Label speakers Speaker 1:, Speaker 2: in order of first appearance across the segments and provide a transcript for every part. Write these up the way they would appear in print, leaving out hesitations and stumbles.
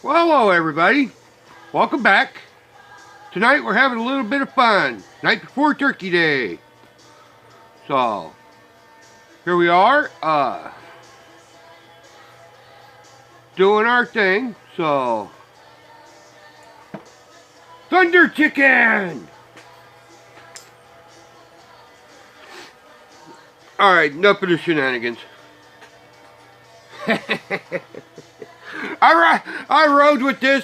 Speaker 1: Well, hello everybody. Welcome back. Tonight we're having a little bit of fun. Night before Turkey Day. So, here we are, doing our thing. So, Thunder Chicken! Alright, enough of the shenanigans. I rode with this.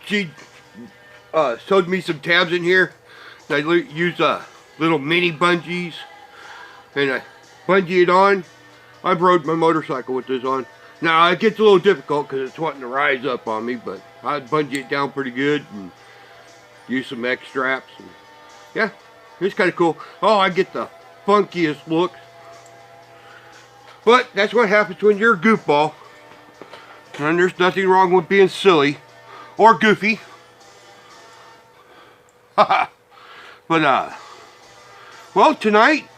Speaker 1: She sewed me some tabs in here. I use little mini bungees, and I bungee it on. I've rode my motorcycle with this on. Now it gets a little difficult because it's wanting to rise up on me, but I'd bungee it down pretty good and use some X straps. And yeah, it's kind of cool. Oh, I get the funkiest looks. But that's what happens when you're a goofball. And there's nothing wrong with being silly or goofy. But well, tonight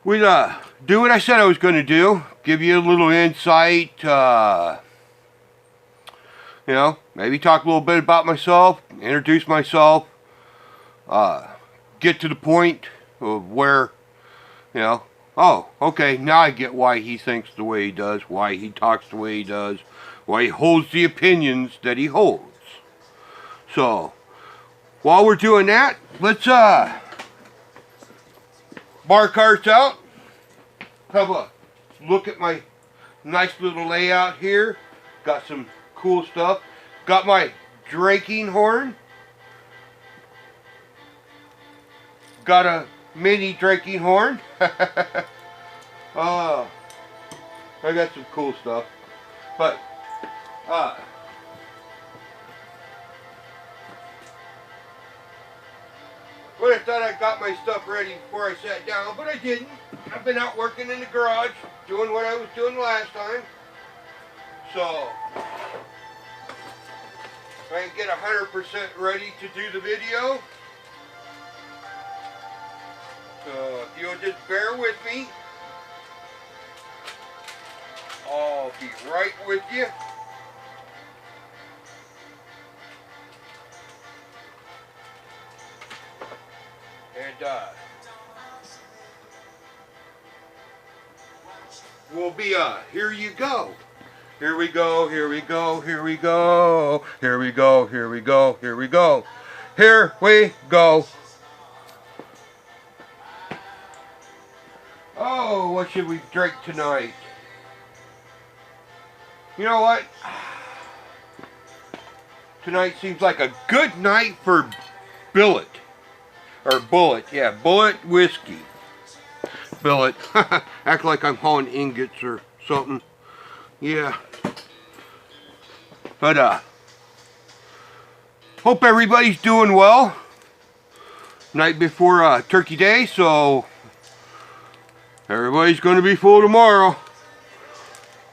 Speaker 1: we do what I said I was going to do. Give you a little insight. You know, maybe talk a little bit about myself, introduce myself, get to the point of where, you know, oh, okay, now I get why he thinks the way he does, why he talks the way he does, why he holds the opinions that he holds. So, while we're doing that, let's bar carts out, have a look at my nice little layout here. Got some cool stuff. Got my drinking horn. Got a mini drinking horn. I got some cool stuff. But well, I thought I got my stuff ready before I sat down, but I didn't. I've been out working in the garage, doing what I was doing last time. So I can get 100% ready to do the video. So if you'll just bear with me, I'll be right with you. And we'll be here you go. Here we go, here we go, here we go, here we go, here we go, here we go, here we go. Oh, what should we drink tonight? You know what? Tonight seems like a good night for billet. Or bullet, yeah, bullet whiskey. Billet. Act like I'm hauling ingots or something. Yeah. But, hope everybody's doing well. Night before Turkey Day, so everybody's going to be full tomorrow.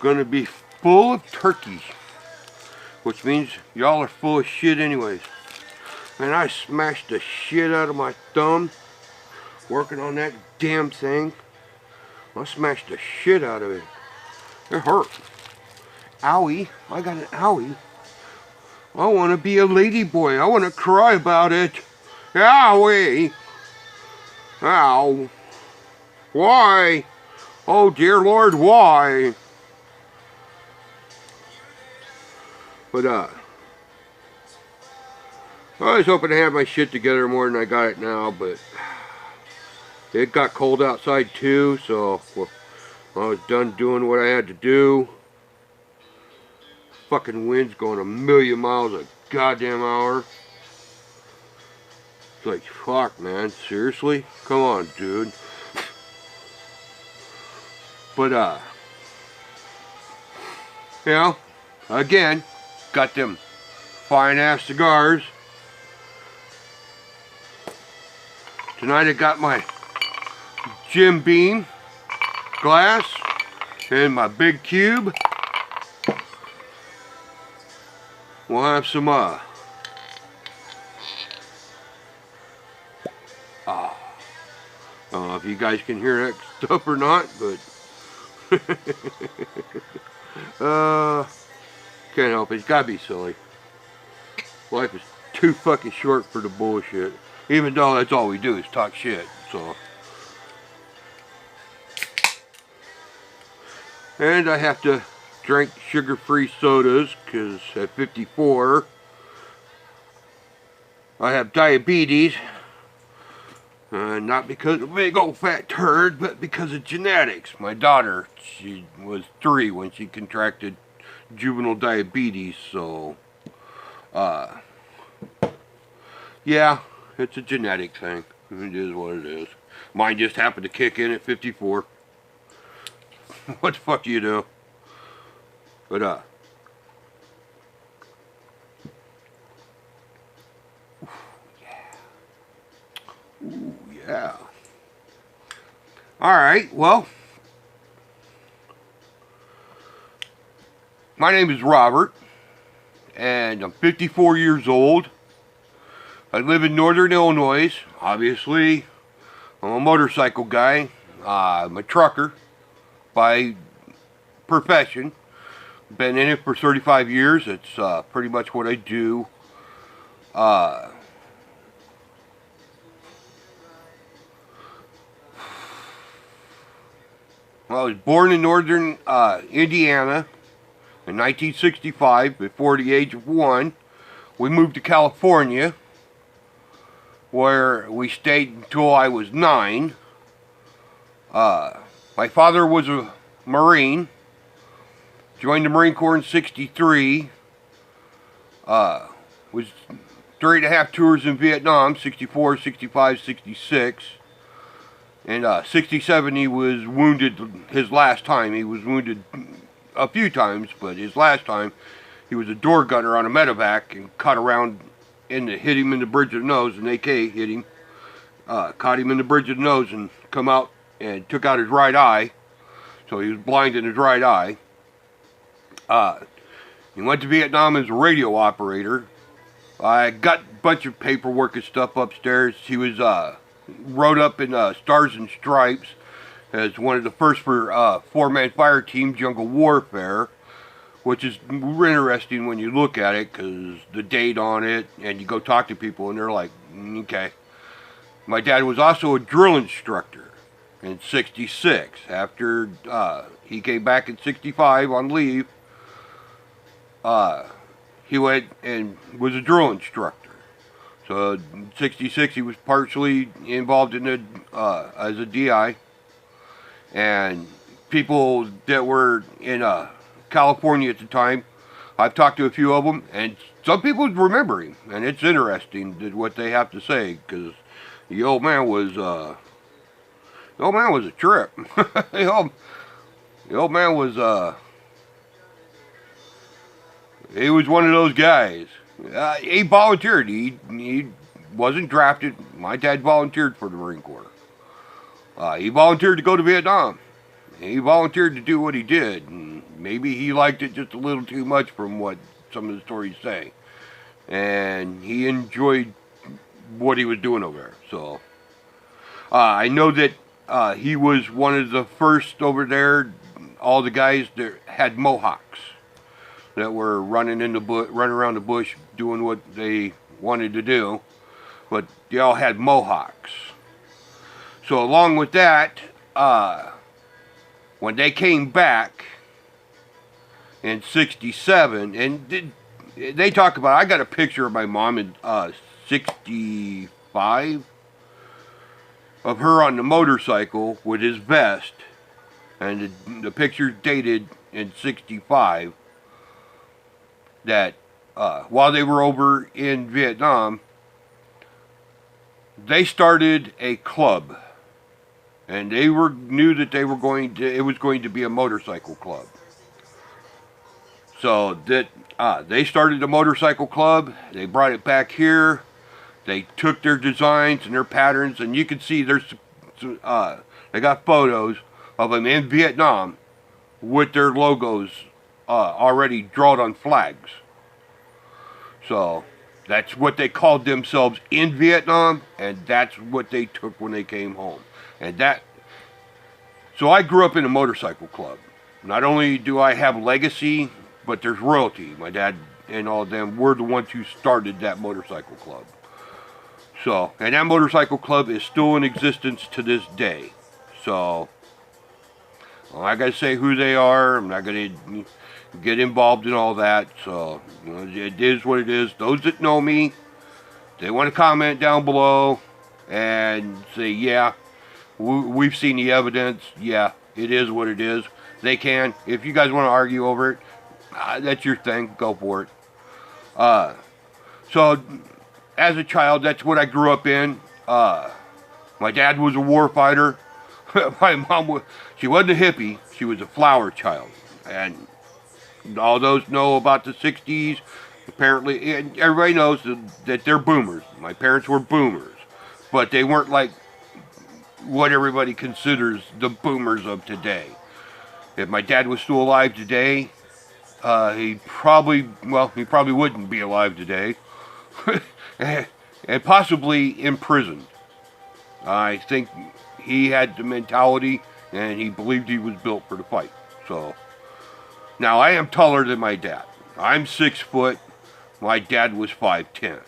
Speaker 1: Going to be full of turkeys. Which means y'all are full of shit anyways. Man, I smashed the shit out of my thumb working on that damn thing. I smashed the shit out of it. It hurt. Owie. I got an owie. I want to be a lady boy. I want to cry about it. Owie. Ow. Why? Oh dear Lord, why? But I was hoping to have my shit together more than I got it now, but it got cold outside too, so I was done doing what I had to do. Fucking wind's going a million miles a goddamn hour. It's like, fuck, man, seriously? Come on, dude. But, you know, again, got them fine-ass cigars. Tonight I got my Jim Beam glass and my big cube. We'll have some I don't know if you guys can hear that stuff or not, but Can't help it. It's gotta be silly. Life is too fucking short for the bullshit. Even though that's all we do is talk shit. So. And I have to drink sugar-free sodas because at 54 I have diabetes. Not because of a big old fat turd, but because of genetics. My daughter, she was 3 when she contracted juvenile diabetes, so yeah, it's a genetic thing. It is what it is. Mine just happened to kick in at 54. What the fuck do you do? But ooh, yeah. Alright, well, my name is Robert, and I'm 54 years old. I live in northern Illinois. Obviously, I'm a motorcycle guy. I'm a trucker by profession. Been in it for 35 years. It's pretty much what I do. I was born in northern Indiana in 1965. Before the age of 1, we moved to California, where we stayed until I was 9. My father was a Marine. Joined the Marine Corps in 63. Was 3.5 tours in Vietnam, 64, 65, 66. And 67 he was wounded his last time. He was wounded a few times, but his last time he was a door gunner on a medevac and cut around and hit him in the bridge of the nose. An AK hit him, caught him in the bridge of the nose and come out and took out his right eye. So he was blind in his right eye. He went to Vietnam as a radio operator. I got a bunch of paperwork and stuff upstairs. He was wrote up in Stars and Stripes as one of the first for 4-man fire team, Jungle Warfare, which is interesting when you look at it because the date on it, and you go talk to people and they're like, okay. My dad was also a drill instructor in 66. After he came back in 65 on leave, he went and was a drill instructor. So in 66 he was partially involved in it as a DI. And people that were in California at the time, I've talked to a few of them, and some people remember him. And it's interesting what they have to say, because the old man was a trip. the old man was he was one of those guys. He volunteered. He wasn't drafted. My dad volunteered for the Marine Corps. He volunteered to go to Vietnam. He volunteered to do what he did. And maybe he liked it just a little too much from what some of the stories say. And he enjoyed what he was doing over there. So I know that he was one of the first over there, all the guys that had mohawks, that were running around the bush doing what they wanted to do, but they all had mohawks. So along with that, when they came back in 67, and they talk about, I got a picture of my mom in 65 of her on the motorcycle with his vest, and the picture dated in 65. That while they were over in Vietnam, they started a club, and they knew that it was going to be a motorcycle club. So that they started a motorcycle club. They brought it back here. They took their designs and their patterns, and you can see they got photos of them in Vietnam with their logos already drawn on flags. So that's what they called themselves in Vietnam, and that's what they took when they came home. So I grew up in a motorcycle club. Not only do I have legacy but there's royalty. My dad and all of them were the ones who started that motorcycle club. So, and that motorcycle club is still in existence to this day. So, I'm not going to say who they are. I'm not going to get involved in all that. So, you know, it is what it is. Those that know me, they want to comment down below and say, yeah, we've seen the evidence. Yeah, it is what it is. They can. If you guys want to argue over it, that's your thing. Go for it. So, as a child, that's what I grew up in. My dad was a war fighter. My mom she wasn't a hippie. She was a flower child. And all those know about the 60s. Apparently, and everybody knows that they're boomers. My parents were boomers. But they weren't like what everybody considers the boomers of today. If my dad was still alive today, he probably wouldn't be alive today. And possibly imprisoned. I think he had the mentality and he believed he was built for the fight. So, now I am taller than my dad. I'm 6 foot. My dad was 5'10".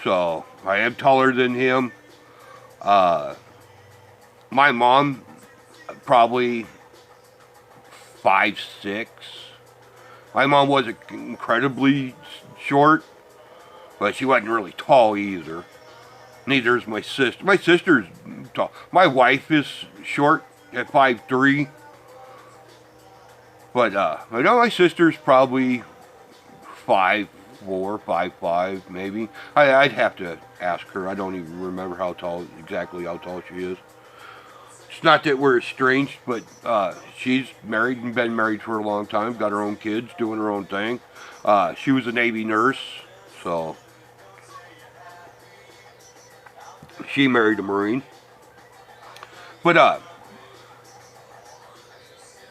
Speaker 1: So, I am taller than him. My mom, probably 5'6". My mom wasn't incredibly short, but she wasn't really tall either. Neither is my sister. My sister's tall. My wife is short at 5'3". But I know my sister's probably 5'4", 5'5", maybe. I'd have to ask her. I don't even remember exactly how tall she is. It's not that we're estranged, but she's married and been married for a long time. Got her own kids, doing her own thing. She was a Navy nurse, so she married a Marine. But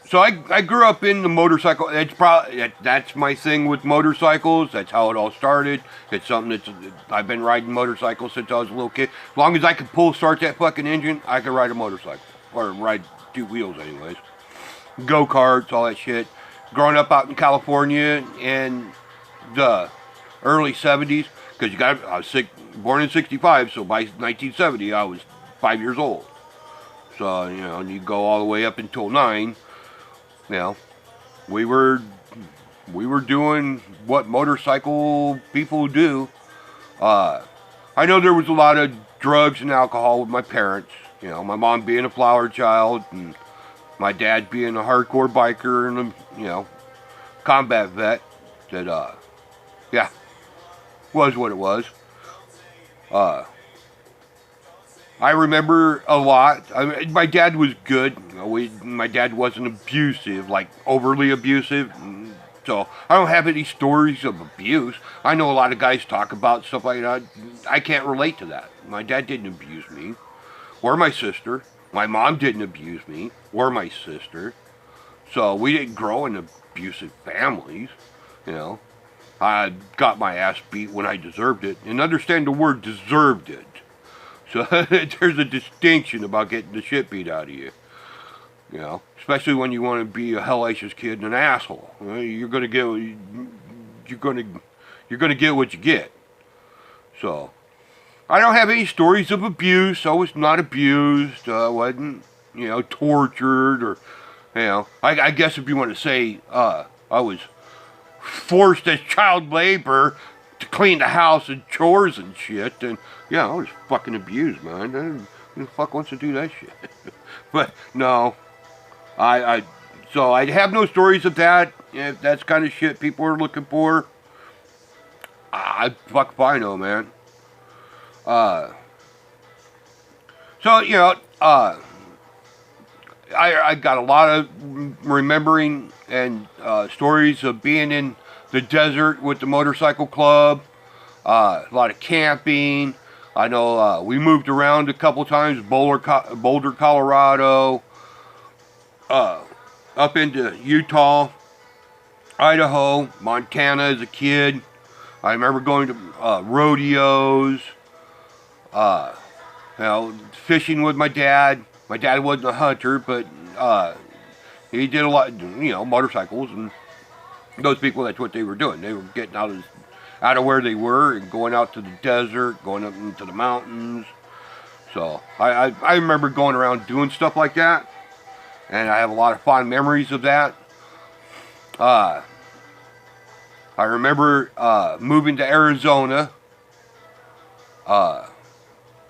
Speaker 1: so I grew up in the motorcycle. That's my thing with motorcycles. That's how it all started. It's something I've been riding motorcycles since I was a little kid. As long as I could start that fucking engine, I could ride a motorcycle. Or ride 2 wheels anyways. Go-karts, all that shit. Growing up out in California in the early 70s, because I was born in 65, so by 1970 I was 5 years old. So, you know, and you go all the way up until 9. You know, we were doing what motorcycle people do. I know there was a lot of drugs and alcohol with my parents. You know, my mom being a flower child and my dad being a hardcore biker and a, you know, combat vet. That yeah, was what it was. I remember a lot. My dad was good. You know, my dad wasn't abusive, like overly abusive. So I don't have any stories of abuse. I know a lot of guys talk about stuff like that. I can't relate to that. My dad didn't abuse me, or my sister. My mom didn't abuse me, or my sister. So we didn't grow in abusive families. You know, I got my ass beat when I deserved it, and understand the word deserved it. So there's a distinction about getting the shit beat out of you. You know, especially when you want to be a hellacious kid and an asshole. You know, you're gonna get what you get. So I don't have any stories of abuse. I was not abused. Wasn't, you know, tortured, or, you know, I guess if you want to say I was forced as child labor to clean the house and chores and shit, and yeah, I was fucking abused, man. Who the fuck wants to do that shit? But no, so I have no stories of that. If that's kind of shit people are looking for, fuck if I know, man. So, you know, I got a lot of remembering and stories of being in the desert with the motorcycle club. A lot of camping. I know we moved around a couple times. Boulder, Colorado. Up into Utah, Idaho, Montana as a kid. I remember going to rodeos. You know, fishing with my dad. My dad wasn't a hunter, but he did a lot, you know, motorcycles and, those people, that's what they were doing. They were getting out of where they were and going out to the desert, going up into the mountains. So I remember going around doing stuff like that, and I have a lot of fond memories of that. I remember moving to Arizona.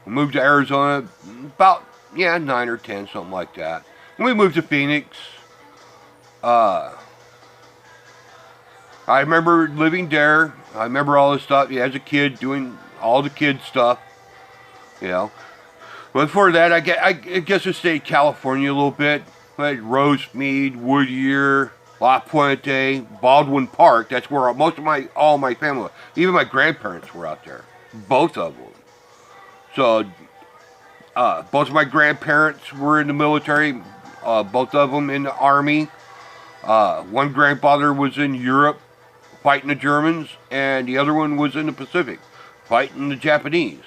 Speaker 1: Moved to Arizona about 9 or 10, something like that. And we moved to Phoenix. I remember living there. I remember all this stuff. Yeah, as a kid, doing all the kid stuff. You know. But before that, I guess I stayed in California a little bit. Like Rosemead, Whittier, La Puente, Baldwin Park. That's where all my family, even my grandparents were out there. Both of them. So, both of my grandparents were in the military. Both of them in the Army. One grandfather was in Europe fighting the Germans, and the other one was in the Pacific fighting the Japanese.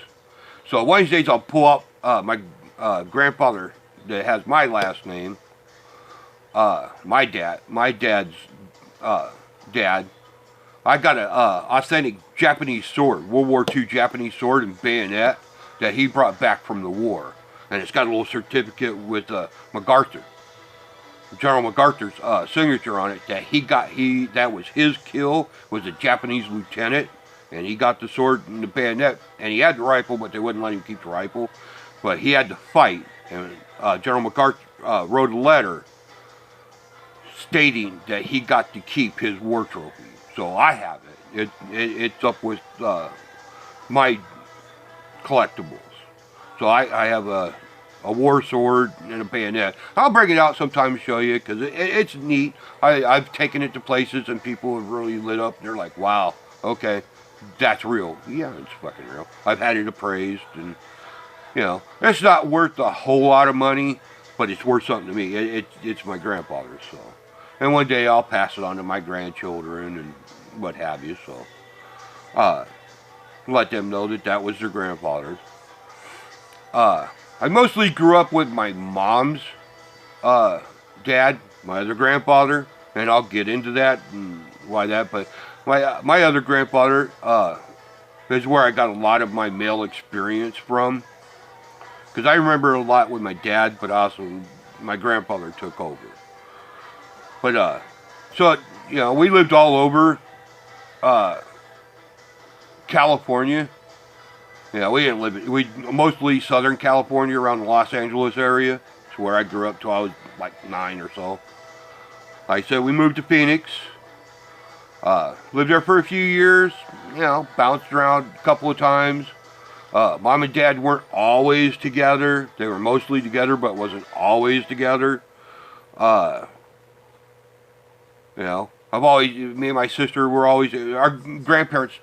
Speaker 1: So one of these days I'll pull up my grandfather that has my last name. My dad's dad. I got a authentic Japanese sword, World War II Japanese sword and bayonet that he brought back from the war, and it's got a little certificate with MacArthur, General MacArthur's signature on it. That was his kill. Was a Japanese lieutenant, and he got the sword and the bayonet, and he had the rifle, but they wouldn't let him keep the rifle. But he had to fight, and General MacArthur wrote a letter stating that he got to keep his war trophy. So I have it. It's up with my collectibles. So I have a war sword and a bayonet. I'll bring it out sometime to show you, because it's neat. I've taken it to places and people have really lit up. They're like, wow, okay, that's real. Yeah, it's fucking real. I've had it appraised, and it's not worth a whole lot of money, but it's worth something to me. It's my grandfather's, so. And one day I'll pass it on to my grandchildren and what have you, so. Let them know that was their grandfather's. I mostly grew up with my mom's dad, my other grandfather, and I'll get into that and why that, but my other grandfather is where I got a lot of my male experience from, because I remember a lot with my dad, but also my grandfather took over. But so we lived all over California. Yeah, we didn't live. Mostly Southern California, around the Los Angeles area. It's where I grew up till I was like 9 or so. Like I said, we moved to Phoenix. Lived there for a few years. Bounced around a couple of times. Mom and Dad weren't always together. They were mostly together, but wasn't always together. Me and my sister were always, our grandparents,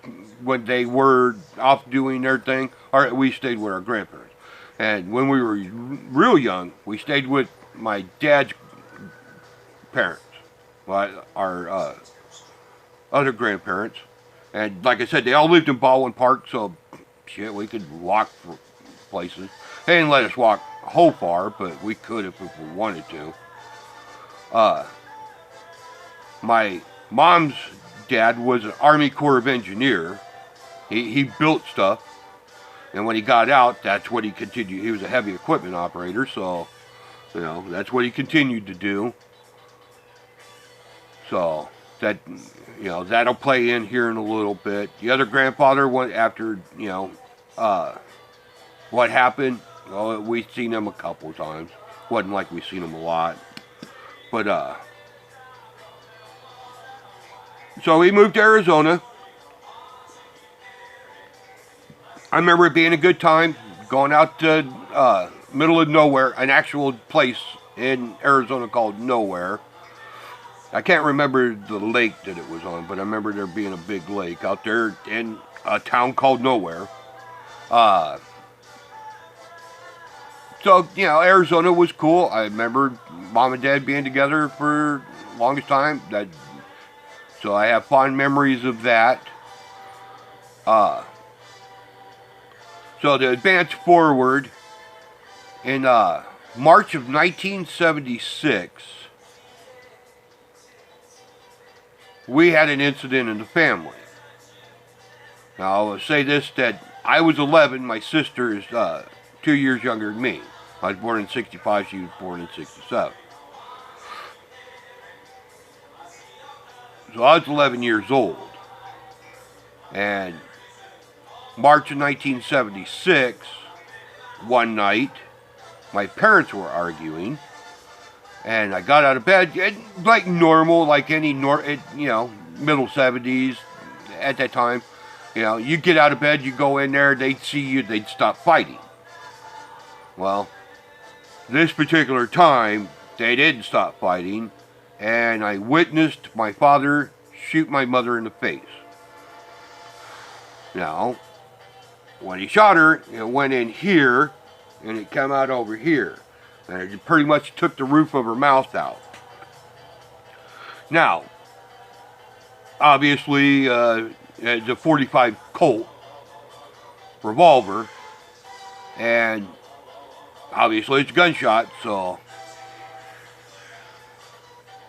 Speaker 1: when they were off doing their thing, we stayed with our grandparents. And when we were real young, we stayed with my dad's parents, our other grandparents. And like I said, they all lived in Baldwin Park, so shit, we could walk for places. They didn't let us walk a whole far, but we could if we wanted to. My mom's dad was an Army Corps of Engineer. He built stuff, and when he got out, that's what he continued. He was a heavy equipment operator, so that's what he continued to do. So that that'll play in here in a little bit. The other grandfather went after what happened. Well, we seen him a couple times. Wasn't like we seen him a lot, but so we moved to Arizona. I remember it being a good time, going out to middle of nowhere, an actual place in Arizona called Nowhere. I can't remember the lake that it was on, but I remember there being a big lake out there in a town called Nowhere. So, Arizona was cool. I remember Mom and Dad being together for the longest time. So I have fond memories of that. So to advance forward, in March of 1976, we had an incident in the family. Now, I will say this, that I was 11, my sister is 2 years younger than me. I was born in 65, she was born in 67. So I was 11 years old. And March of 1976, one night, my parents were arguing. And I got out of bed, like normal, like any, middle 70s at that time. You know, you get out of bed, you go in there, they'd see you, they'd stop fighting. Well, this particular time, they didn't stop fighting, and I witnessed my father shoot my mother in the face. Now, when he shot her, it went in here, and it came out over here. And it pretty much took the roof of her mouth out. Now, obviously, it's a .45 Colt revolver, and obviously it's a gunshot, so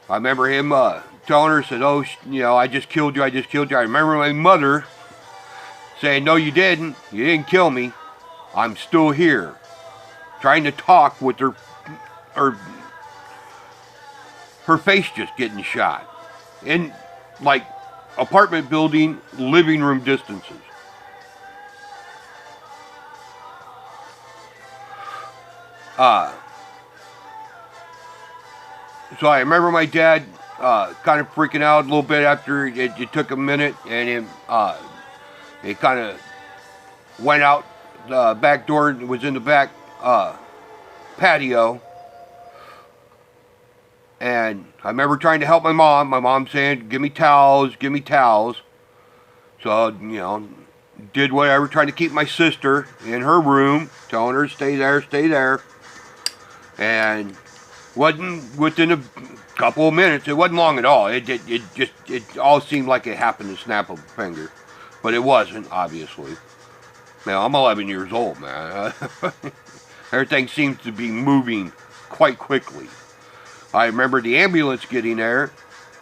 Speaker 1: I remember him telling her, said, oh, I just killed you, I just killed you. I remember my mother saying, no, you didn't kill me, I'm still here, trying to talk with her face just getting shot in, like, apartment building living room distances. So I remember my dad kind of freaking out a little bit after it took a minute, and he kind of went out the back door and was in the back patio. And I remember trying to help my mom. My mom saying, give me towels, give me towels. So, did whatever, trying to keep my sister in her room, telling her, stay there, stay there. And wasn't within a couple of minutes, it wasn't long at all. It all seemed like it happened in the snap of a finger. But it wasn't, obviously. Now, I'm 11 years old, man. Everything seems to be moving quite quickly. I remember the ambulance getting there,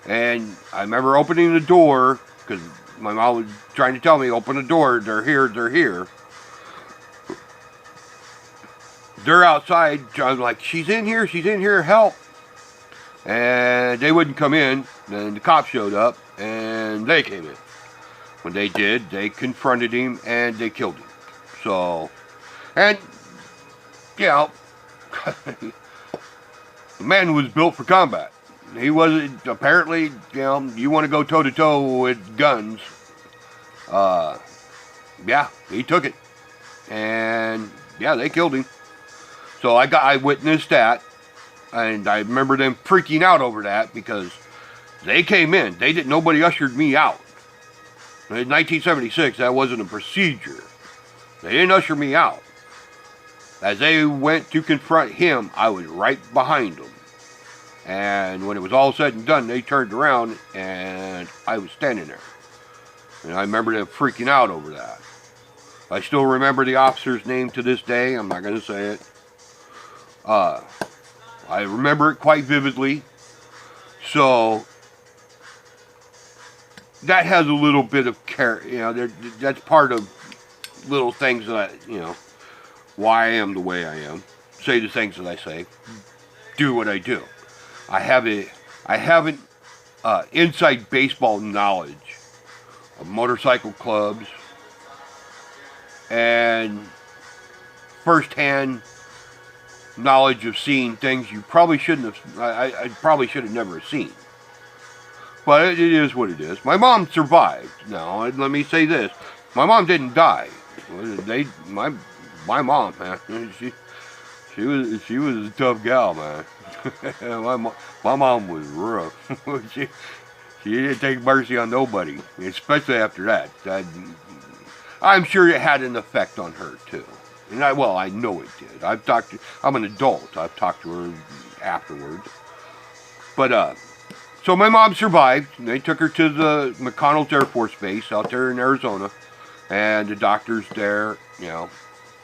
Speaker 1: and I remember opening the door, because my mom was trying to tell me, open the door, they're here, they're here. They're outside, I was like, she's in here, help. And they wouldn't come in, and the cops showed up, and they came in. When they did, they confronted him, and they killed him. So, and, the man was built for combat. He wasn't, apparently, you want to go toe-to-toe with guns. He took it. And, they killed him. So I witnessed that. And I remember them freaking out over that because they came in. Nobody ushered me out. In 1976, that wasn't a procedure. They didn't usher me out. As they went to confront him, I was right behind them. And when it was all said and done, they turned around and I was standing there. And I remember them freaking out over that. I still remember the officer's name to this day. I'm not going to say it. I remember it quite vividly. So, that has a little bit of care. That's part of little things that why I am the way I am. Say the things that I say. Do what I do. I have an inside baseball knowledge of motorcycle clubs and first-hand knowledge of seeing things you probably shouldn't have. I probably should have never seen. But it is what it is. My mom survived. Now, let me say this: my mom didn't die. My mom, man, she was a tough gal, man. my mom was rough. she didn't take mercy on nobody, especially after that. I'm sure it had an effect on her too. And I know it did. I'm an adult. I've talked to her afterwards. But so my mom survived. They took her to the McConnell Air Force Base out there in Arizona, and the doctors there,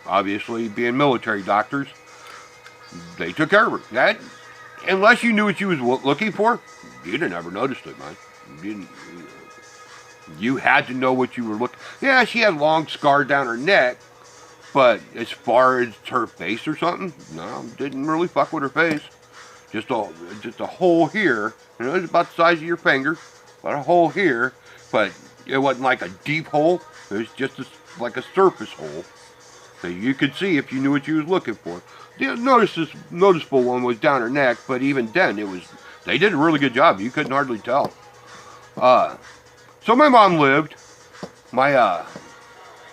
Speaker 1: obviously being military doctors, they took care of her. That, unless you knew what you was looking for, you'd have never noticed it, man. You had to know what you were looking. Yeah, she had a long scar down her neck, but as far as her face or something, no, didn't really fuck with her face. Just a hole here. You know, it's about the size of your finger, but a hole here. But it wasn't like a deep hole. It was just like a surface hole that you could see if you knew what you was looking for. The noticeable one was down her neck, but even then, they did a really good job. You couldn't hardly tell. So my mom lived. My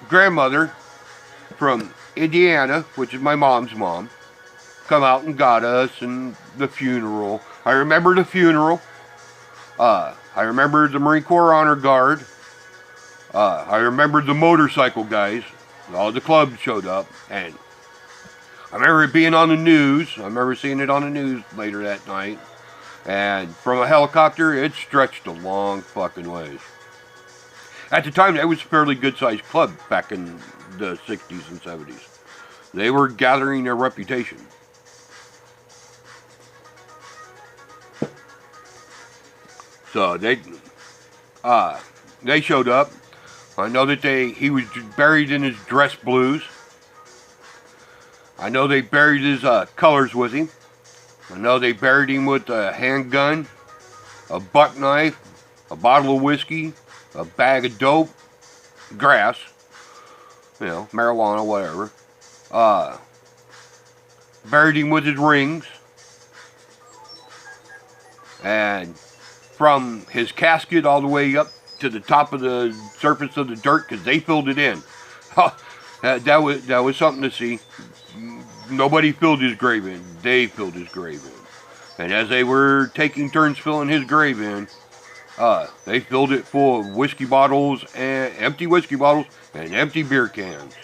Speaker 1: grandmother from Indiana, which is my mom's mom, come out and got us, and the funeral. I remember the funeral. I remember the Marine Corps Honor Guard. I remember the motorcycle guys. All the clubs showed up, and I remember it being on the news. I remember seeing it on the news later that night. And from a helicopter, it stretched a long fucking ways. At the time, that was a fairly good-sized club back in the 60s and 70s. They were gathering their reputation. So they showed up. I know that he was buried in his dress blues. I know they buried his colors with him. I know they buried him with a handgun, a buck knife, a bottle of whiskey, a bag of dope, grass, marijuana, whatever. Buried him with his rings. And from his casket all the way up to the top of the surface of the dirt, because they filled it in. that was something to see. Nobody filled his grave in. They filled his grave in. And as they were taking turns filling his grave in, they filled it full of whiskey bottles, and empty whiskey bottles, and empty beer cans.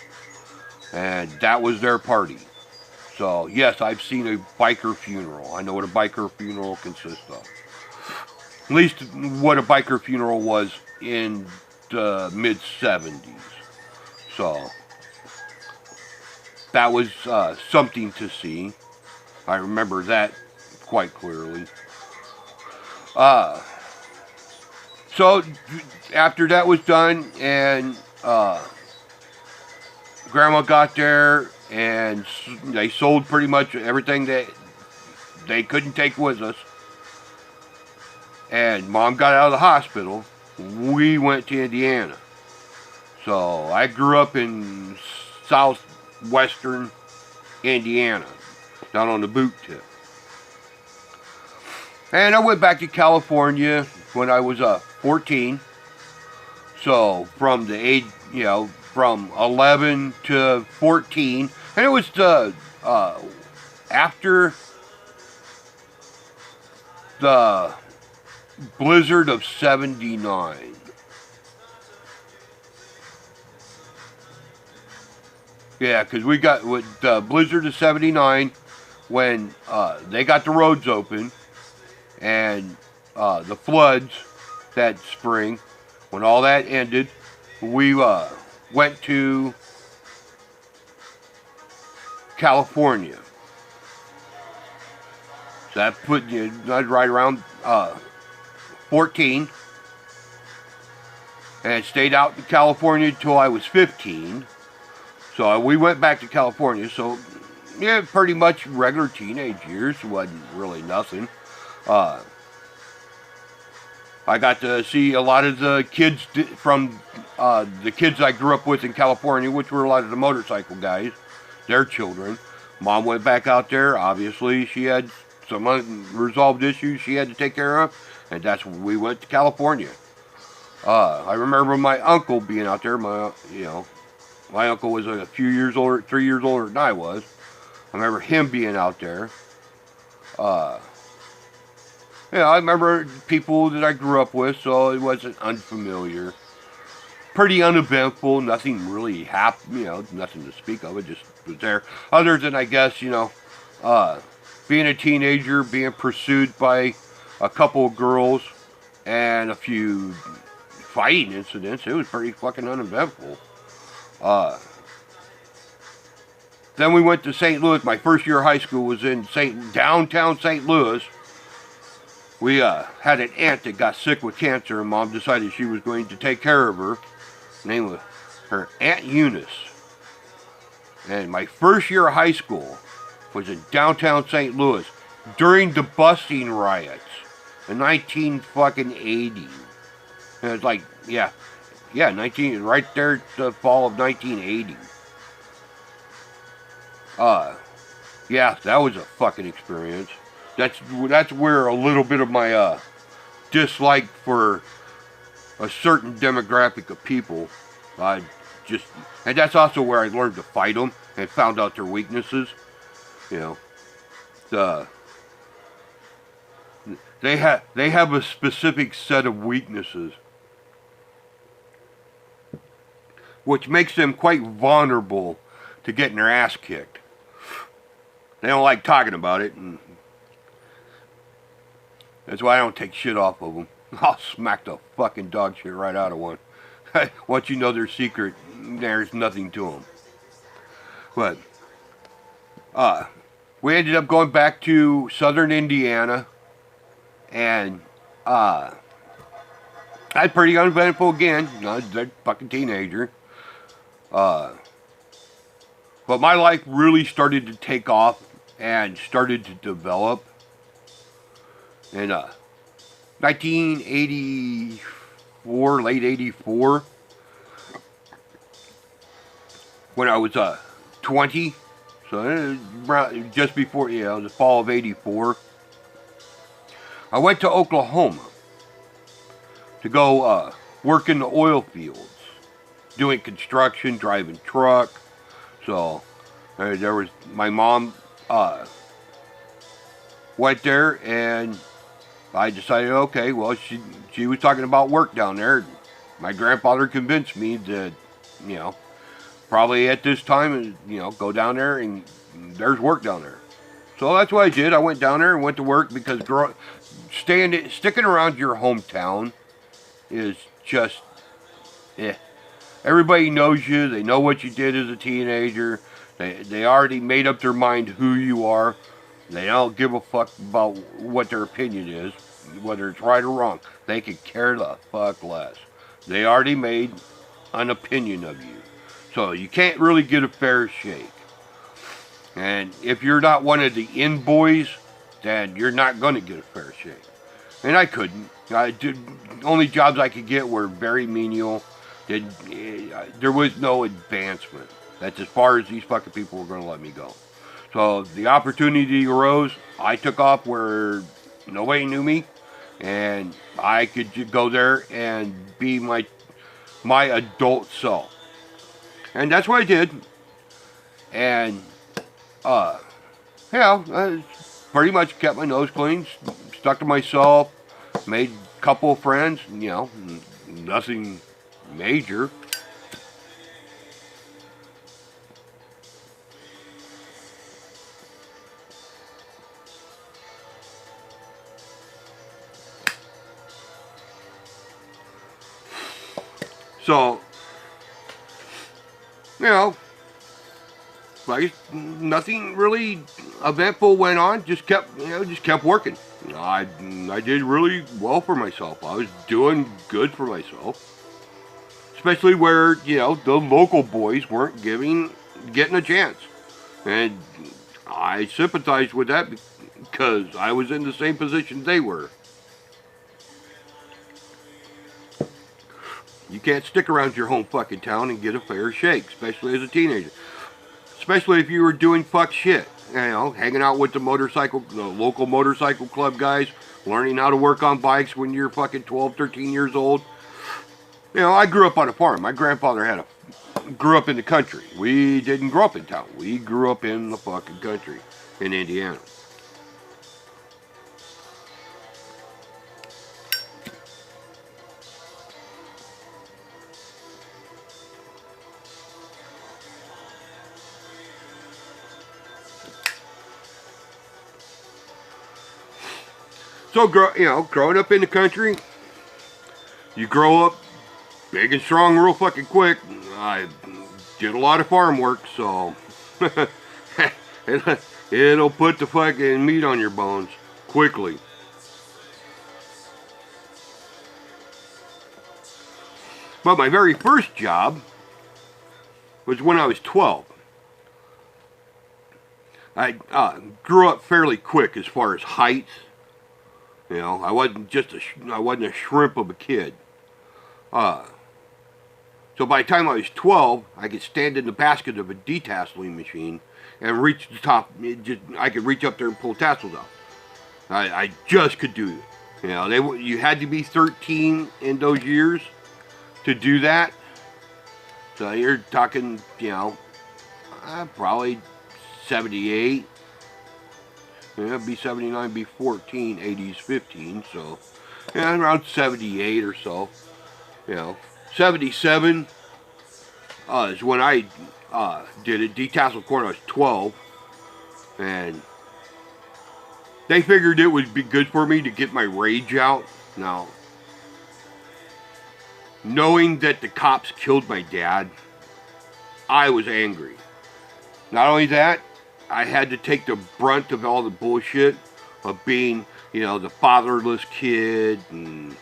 Speaker 1: And that was their party. So, yes, I've seen a biker funeral. I know what a biker funeral consists of. At least what a biker funeral was in the mid-70s. So, that was something to see. I remember that quite clearly. So, after that was done, and Grandma got there, and they sold pretty much everything that they couldn't take with us. And Mom got out of the hospital. We went to Indiana. So I grew up in southwestern Indiana, down on the boot tip. And I went back to California when I was 14. So from the age, from 11 to 14, and it was after the blizzard of 79. Yeah, because we got with the blizzard of 79 when they got the roads open, and the floods that spring, when all that ended, we went to California. So that put you right around 14, and stayed out in California until I was 15. So we went back to California. So yeah, pretty much regular teenage years. Wasn't really nothing. I got to see a lot of the kids from the kids I grew up with in California, which were a lot of the motorcycle guys, their children. Mom went back out there. Obviously, she had some unresolved issues she had to take care of, and that's when we went to California. I remember my uncle being out there. My uncle was a few years older, 3 years older than I was. I remember him being out there. I remember people that I grew up with, so it wasn't unfamiliar. Pretty uneventful, nothing really happened, nothing to speak of, it just was there. Other than, I guess, being a teenager, being pursued by a couple of girls, and a few fighting incidents, it was pretty fucking uneventful. Then we went to St. Louis. My first year of high school was in downtown St. Louis. we had an aunt that got sick with cancer, and Mom decided she was going to take care of her. Her name was her Aunt Eunice. And my first year of high school was in downtown St. Louis during the busing riots in 1980. And it's like, yeah, right there, the fall of 1980. Yeah, that was a fucking experience. That's where a little bit of my dislike for a certain demographic of people, and that's also where I learned to fight them and found out their weaknesses. You know, they have a specific set of weaknesses, which makes them quite vulnerable to getting their ass kicked. They don't like talking about it, and that's why I don't take shit off of them. I'll smack the fucking dog shit right out of one. Once you know their secret, there's nothing to them. But we ended up going back to southern Indiana, and I was pretty uneventful again. I was a fucking teenager. But my life really started to take off and started to develop in 1984, late 84, when I was 20, so just before, the fall of 84, I went to Oklahoma to go work in the oil fields, doing construction, driving truck. So there was my mom went there, and I decided, okay, well, she was talking about work down there. My grandfather convinced me that, probably at this time, go down there and there's work down there. So that's what I did. I went down there and went to work because sticking around your hometown is just, Everybody knows you. They know what you did as a teenager. They already made up their mind who you are. They don't give a fuck about what their opinion is, whether it's right or wrong. They could care the fuck less. They already made an opinion of you. So you can't really get a fair shake. And if you're not one of the in boys, then you're not going to get a fair shake. And I couldn't. Only jobs I could get were very menial. There was no advancement. That's as far as these fucking people were going to let me go. So the opportunity arose. I took off where nobody knew me, and I could just go there and be my adult self. And that's what I did. And I pretty much kept my nose clean, stuck to myself, made a couple of friends. Nothing major. So, like nothing really eventful went on. Just kept working. I did really well for myself. I was doing good for myself. Especially where, the local boys weren't getting a chance. And I sympathized with that because I was in the same position they were. You can't stick around your home fucking town and get a fair shake, especially as a teenager. Especially if you were doing fuck shit. Hanging out with the local motorcycle club guys, learning how to work on bikes when you're fucking 12, 13 years old. I grew up on a farm. My grandfather grew up in the country. We didn't grow up in town. We grew up in the fucking country in Indiana. So, growing up in the country, you grow up big and strong real fucking quick. I did a lot of farm work, so it'll put the fucking meat on your bones quickly. But my very first job was when I was 12. I grew up fairly quick as far as height. You know, I wasn't a shrimp of a kid. So by the time I was 12, I could stand in the basket of a detasseling machine and reach the top. I could reach up there and pull tassels out. I just could do it. You know, you had to be 13 in those years to do that. So you're talking, you know, probably 78. Yeah, be 79, be 14, 80's 15. So, yeah, around 78 or so. You know, 77 is when I did it. Detasseled corn, I was 12. And they figured it would be good for me to get my rage out. Now, knowing that the cops killed my dad, I was angry. Not only that, I had to take the brunt of all the bullshit of being, you know, the fatherless kid, and,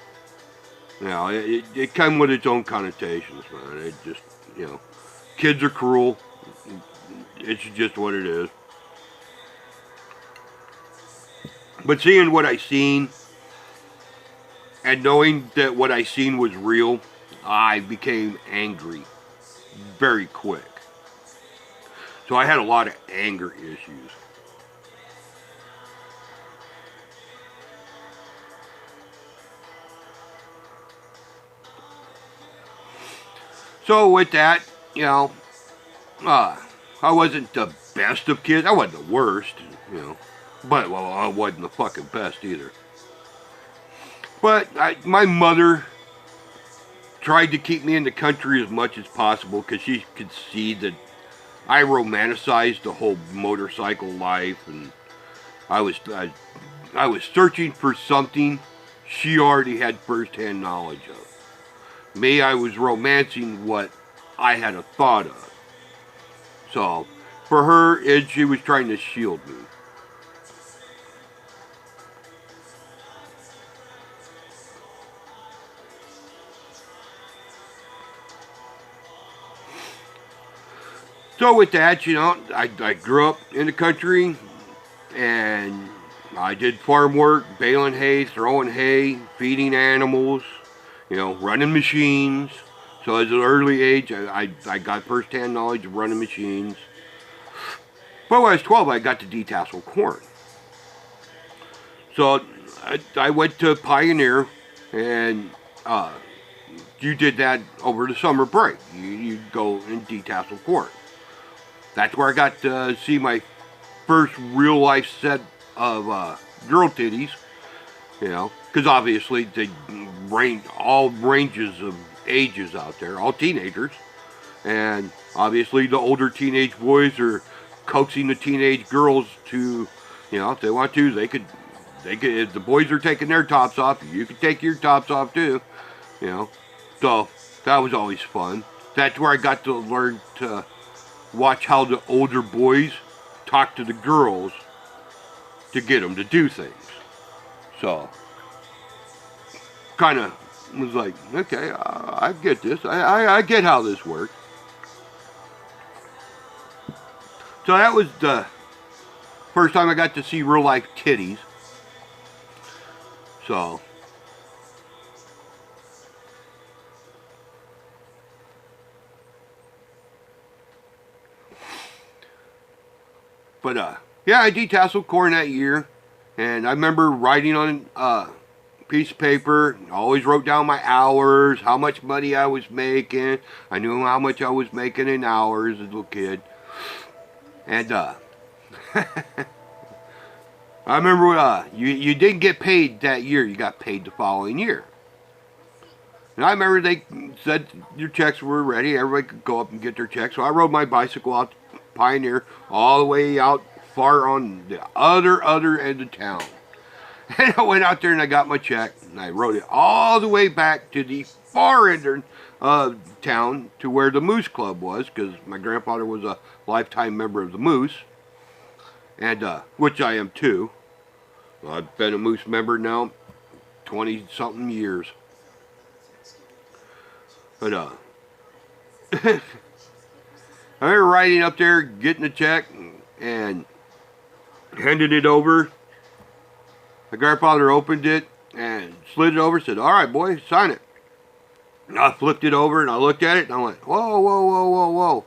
Speaker 1: you know, it came with its own connotations, man. It just, you know, kids are cruel. It's just what it is. But seeing what I seen, and knowing that what I seen was real, I became angry very quick. So I had a lot of anger issues. So with that, you know, I wasn't the best of kids. I wasn't the worst, you know. But, well, I wasn't the fucking best either. But my mother tried to keep me in the country as much as possible because she could see that I romanticized the whole motorcycle life, and I was searching for something she already had firsthand knowledge of. Me, I was romancing what I had a thought of. So, for her, she was trying to shield me. So with that, you know, I grew up in the country, and I did farm work, baling hay, throwing hay, feeding animals, you know, running machines. So at an early age, I got first-hand knowledge of running machines. But when I was 12, I got to detassel corn. So I went to Pioneer, and you did that over the summer break. You'd go and detassel corn. That's where I got to see my first real life set of girl titties, you know, because obviously they all ranges of ages out there, all teenagers, and obviously the older teenage boys are coaxing the teenage girls to, you know, if they want to, they could, if the boys are taking their tops off, you could take your tops off too, you know, so that was always fun. That's where I got to learn to watch how the older boys talk to the girls to get them to do things. So, kind of was like, okay, I get this. I get how this works. So that was the first time I got to see real life titties. So, but yeah, I detasseled corn that year, and I remember writing on a piece of paper. I always wrote down my hours, how much money I was making. I knew how much I was making in hours as a little kid. And I remember you didn't get paid that year. You got paid the following year. And I remember they said your checks were ready. Everybody could go up and get their checks. So I rode my bicycle out to Pioneer all the way out far on the other end of town. And I went out there and I got my check. And I rode it all the way back to the far end of town to where the Moose Club was. Because my grandfather was a lifetime member of the Moose. And which I am too. I've been a Moose member now 20-something years. But I remember riding up there, getting the check, and handed it over. My grandfather opened it and slid it over, said, "All right, boy, sign it." And I flipped it over and I looked at it and I went, "Whoa, whoa, whoa, whoa, whoa.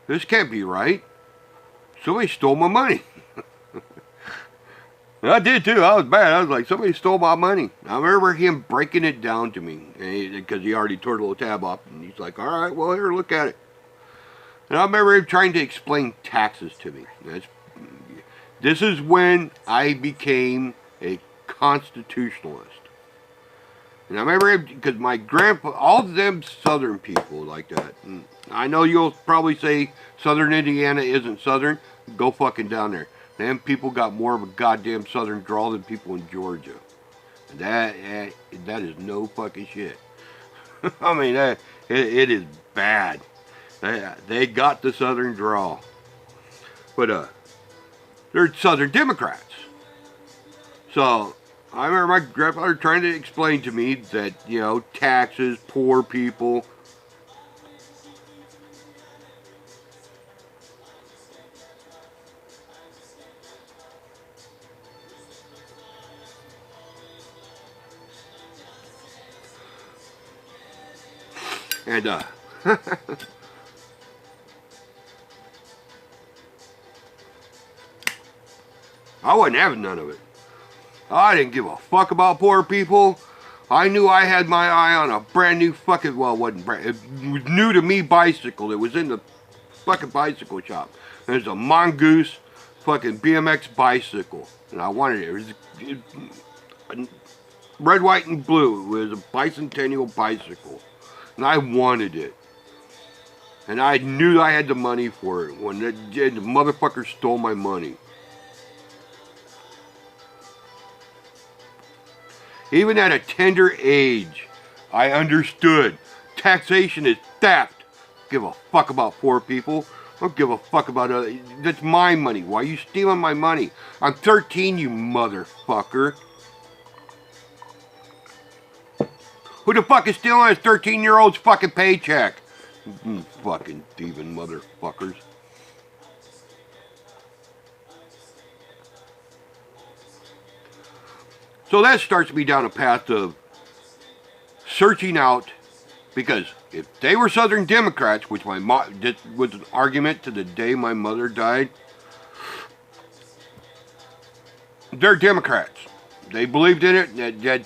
Speaker 1: This can't be right. Somebody stole my money." And I did too. I was bad. I was like, somebody stole my money. I remember him breaking it down to me because he already tore the little tab off. And he's like, "All right, well, here, look at it." And I remember him trying to explain taxes to me. This is when I became a constitutionalist. And I remember him, because my grandpa, all of them Southern people like that. And I know you'll probably say Southern Indiana isn't Southern. Go fucking down there. Them people got more of a goddamn Southern drawl than people in Georgia. And that is no fucking shit. I mean, it is bad. They got the Southern drawl. But they're Southern Democrats. So I remember my grandfather trying to explain to me that, you know, taxes, poor people. And I wasn't having none of it. I didn't give a fuck about poor people. I knew I had my eye on a brand new fucking, well, it wasn't brand, it was new to me bicycle. It was in the fucking bicycle shop. There's a Mongoose fucking BMX bicycle. And I wanted it. It was red, white, and blue. It was a bicentennial bicycle. And I wanted it. And I knew I had the money for it when the motherfucker stole my money. Even at a tender age, I understood taxation is theft. Give a fuck about poor people. Don't give a fuck about other. That's my money. Why are you stealing my money? I'm 13, you motherfucker. Who the fuck is stealing his 13-year-old's fucking paycheck? Fucking thieving motherfuckers. So that starts me down a path of searching out, because if they were Southern Democrats, which my mom was an argument to the day my mother died, they're Democrats. They believed in it, that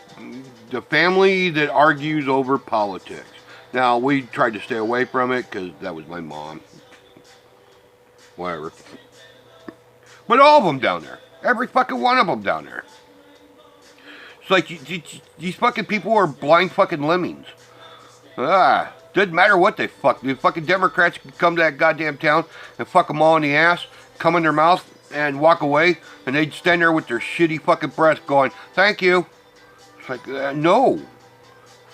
Speaker 1: the family that argues over politics. Now, we tried to stay away from it because that was my mom. Whatever. But all of them down there. Every fucking one of them down there. It's like, these fucking people are blind fucking lemmings. Doesn't matter what they fuck. The fucking Democrats can come to that goddamn town and fuck them all in the ass, come in their mouth, and walk away, and they'd stand there with their shitty fucking breath going, "Thank you." It's like, no.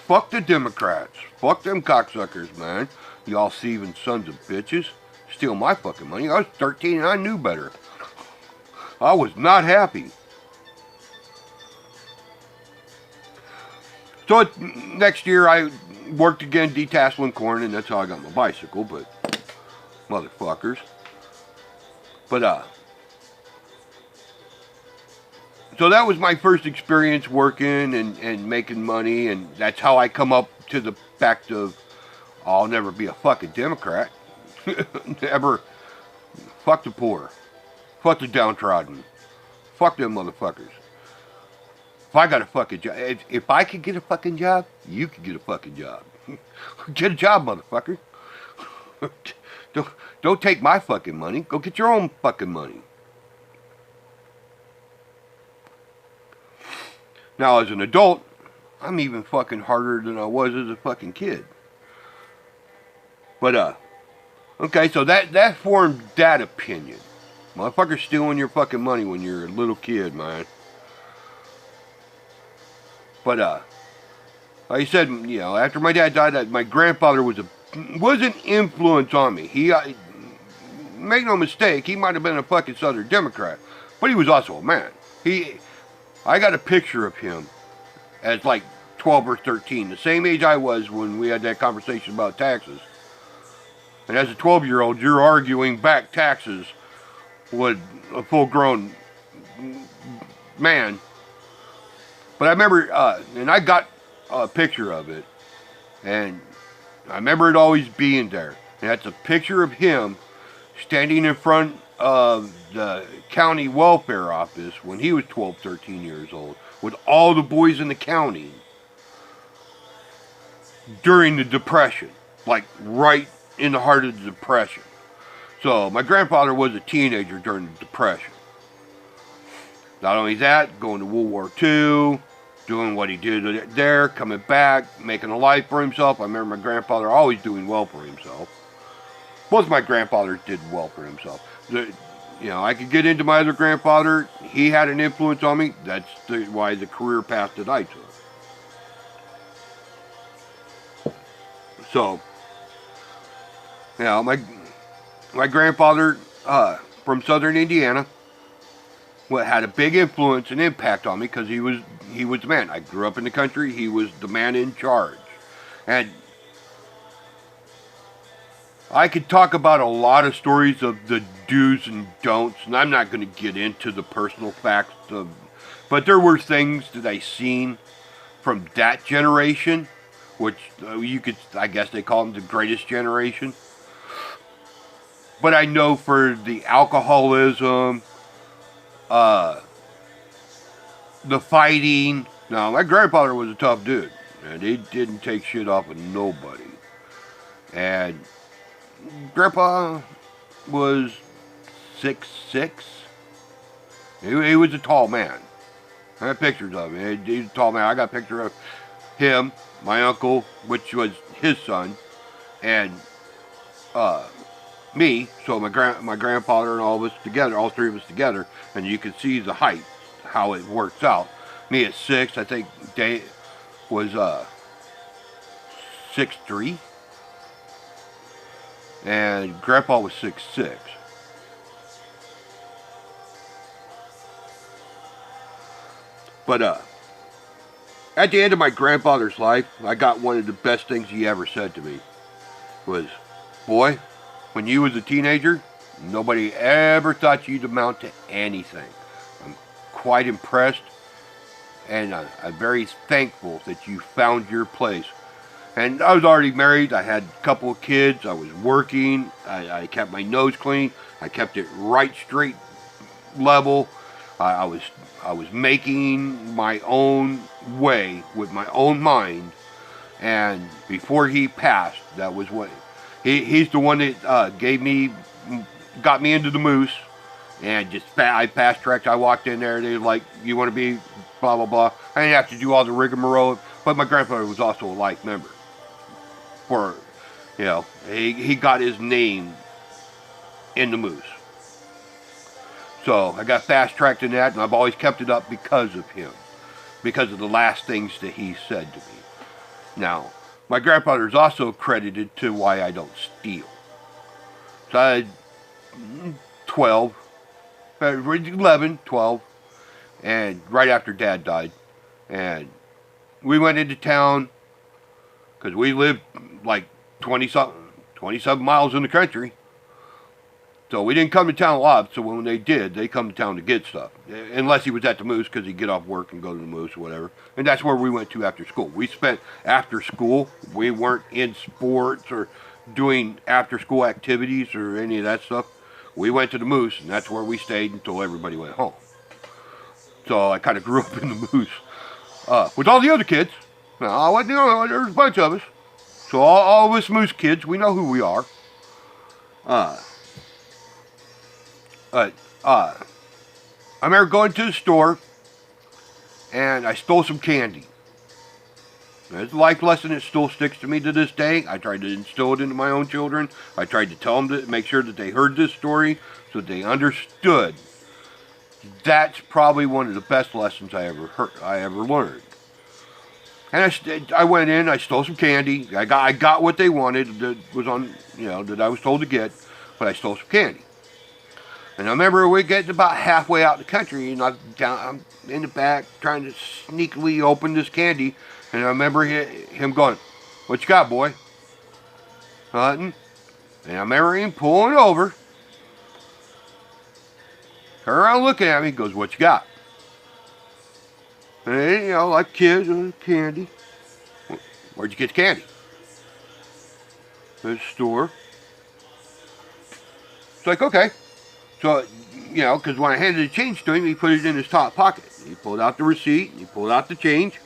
Speaker 1: Fuck the Democrats. Fuck them cocksuckers, man. Y'all thieving sons of bitches. Steal my fucking money. I was 13 and I knew better. I was not happy. So next year I worked again detasseling corn, and that's how I got my bicycle, but motherfuckers. But so that was my first experience working and making money, and that's how I come up to the fact of I'll never be a fucking Democrat. Never. Fuck the poor. Fuck the downtrodden. Fuck them motherfuckers. If I got a fucking job, if I could get a fucking job, you could get a fucking job. Get a job, motherfucker. Don't take my fucking money. Go get your own fucking money. Now, as an adult, I'm even fucking harder than I was as a fucking kid. But, okay, so that formed that opinion. Motherfuckers stealing your fucking money when you're a little kid, man. But, like I said, you know, after my dad died, my grandfather was an influence on me. He, make no mistake, he might have been a fucking Southern Democrat, but he was also a man. I got a picture of him as like 12 or 13, the same age I was when we had that conversation about taxes. And as a 12-year-old, you're arguing back taxes with a full-grown man. But I remember, and I got a picture of it, and I remember it always being there. And that's a picture of him standing in front of the county welfare office when he was 12, 13 years old, with all the boys in the county during the Depression, like right in the heart of the Depression. So my grandfather was a teenager during the Depression. Not only that, going to World War II, doing what he did there, coming back, making a life for himself. I remember my grandfather always doing well for himself. Both my grandfathers did well for himself. I could get into my other grandfather. He had an influence on me. That's why the career path that I took. So, my grandfather from Southern Indiana had a big influence and impact on me because he was the man. I grew up in the country. He was the man in charge. And I could talk about a lot of stories of the do's and don'ts, and I'm not going to get into the personal facts but there were things that I seen from that generation, which I guess they call them the greatest generation. But I know for the alcoholism, the fighting. Now, my grandfather was a tough dude, and he didn't take shit off of nobody. And Grandpa was 6'6". He was a tall man. I have pictures of him. He's a tall man. I got a picture of him, my uncle, which was his son, and me. So my grandfather and all of us together, all three of us together, and you can see the height, how it works out. Me at 6, I think Dave was 6'3". And Grandpa was 6'6". But at the end of my grandfather's life, I got one of the best things he ever said to me. Was, boy, when you was a teenager, nobody ever thought you'd amount to anything. I'm quite impressed, and I'm very thankful that you found your place. And I was already married. I had a couple of kids. I was working. I kept my nose clean. I kept it right straight level. I was making my own way with my own mind. And before he passed, that was what he's the one that got me into the Moose. And I fast tracked. I walked in there. They were like, "You want to be blah blah blah." I didn't have to do all the rigmarole. But my grandfather was also a life member. He got his name in the Moose. So I got fast-tracked in that, and I've always kept it up because of him. Because of the last things that he said to me. Now, my grandfather is also credited to why I don't steal. So I had 11, 12, and right after Dad died. And we went into town, because we lived like 20-something miles in the country. So we didn't come to town a lot, so when they did, they come to town to get stuff. Unless he was at the Moose, because he'd get off work and go to the Moose or whatever. And that's where we went to after school. We spent after school. We weren't in sports or doing after school activities or any of that stuff. We went to the Moose, and that's where we stayed until everybody went home. So I kind of grew up in the Moose. With all the other kids. Now, there's a bunch of us. So all of us Moose kids, we know who we are. I remember going to the store, and I stole some candy. It's a life lesson that still sticks to me to this day. I tried to instill it into my own children. I tried to tell them to make sure that they heard this story so that they understood. That's probably one of the best lessons I ever learned. And I went in, I stole some candy. I got what they wanted that was on, that I was told to get, but I stole some candy. And I remember we get about halfway out the country, and I'm in the back trying to sneakily open this candy, and I remember him going, "What you got, boy?" Nothing. And I remember him pulling over, turn around looking at me, goes, "What you got?" And, you know, like kids, candy. Where'd you get the candy? The store. It's like, okay. So, you know, because when I handed the change to him, he put it in his top pocket. He pulled out the receipt, he pulled out the change.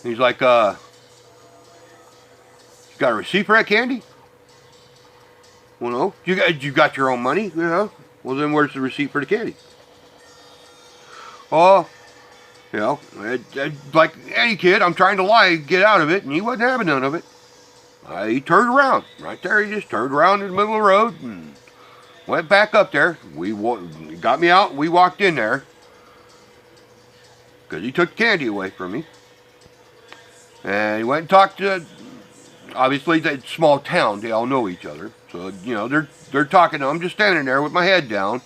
Speaker 1: And he's like, "You got a receipt for that candy?" "Well, no." You got your own money?" "Yeah." "Well, then where's the receipt for the candy?" "Oh, you know, like any kid, I'm trying to lie, get out of it, and he wasn't having none of it." He turned around. Right there, he just turned around in the middle of the road and went back up there. He got me out, and we walked in there. Because he took the candy away from me. And he went and talked to, obviously, that small town, they all know each other. So, you know, they're talking. I'm just standing there with my head down.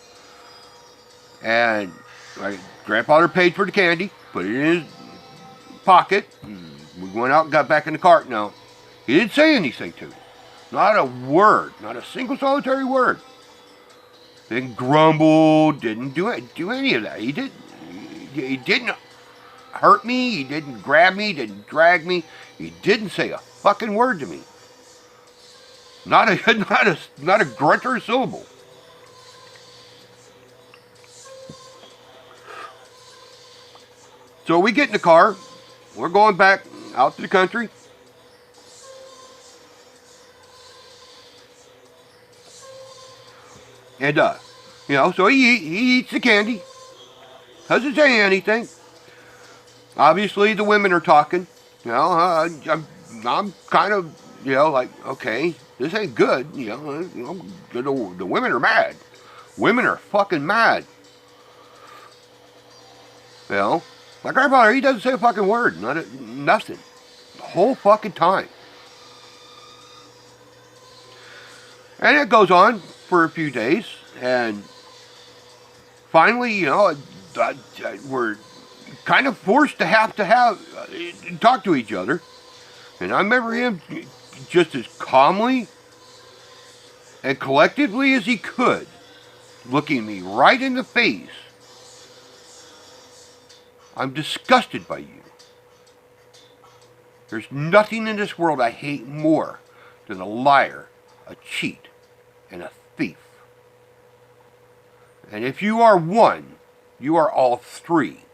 Speaker 1: And my grandfather paid for the candy, put it in his pocket. We went out and got back in the cart. Now, he didn't say anything to me. Not a word. Not a single solitary word. Didn't grumble. Didn't do any of that. He didn't hurt me. He didn't grab me. Didn't drag me. He didn't say a fucking word to me. Not a grunt or a syllable. So we get in the car. We're going back out to the country. And, you know, so he eats the candy. Doesn't say anything. Obviously, the women are talking. You know, I'm kind of, you know, like, okay, this ain't good. You know, the women are mad. Women are fucking mad. You know, my grandfather, he doesn't say a fucking word. Nothing. The whole fucking time. And it goes on for a few days, and finally, you know, we're kind of forced to have talk to each other. And I remember him just as calmly and collectively as he could, looking me right in the face. "I'm disgusted by you. There's nothing in this world I hate more than a liar, a cheat, and a thief. And if you are one, you are all three.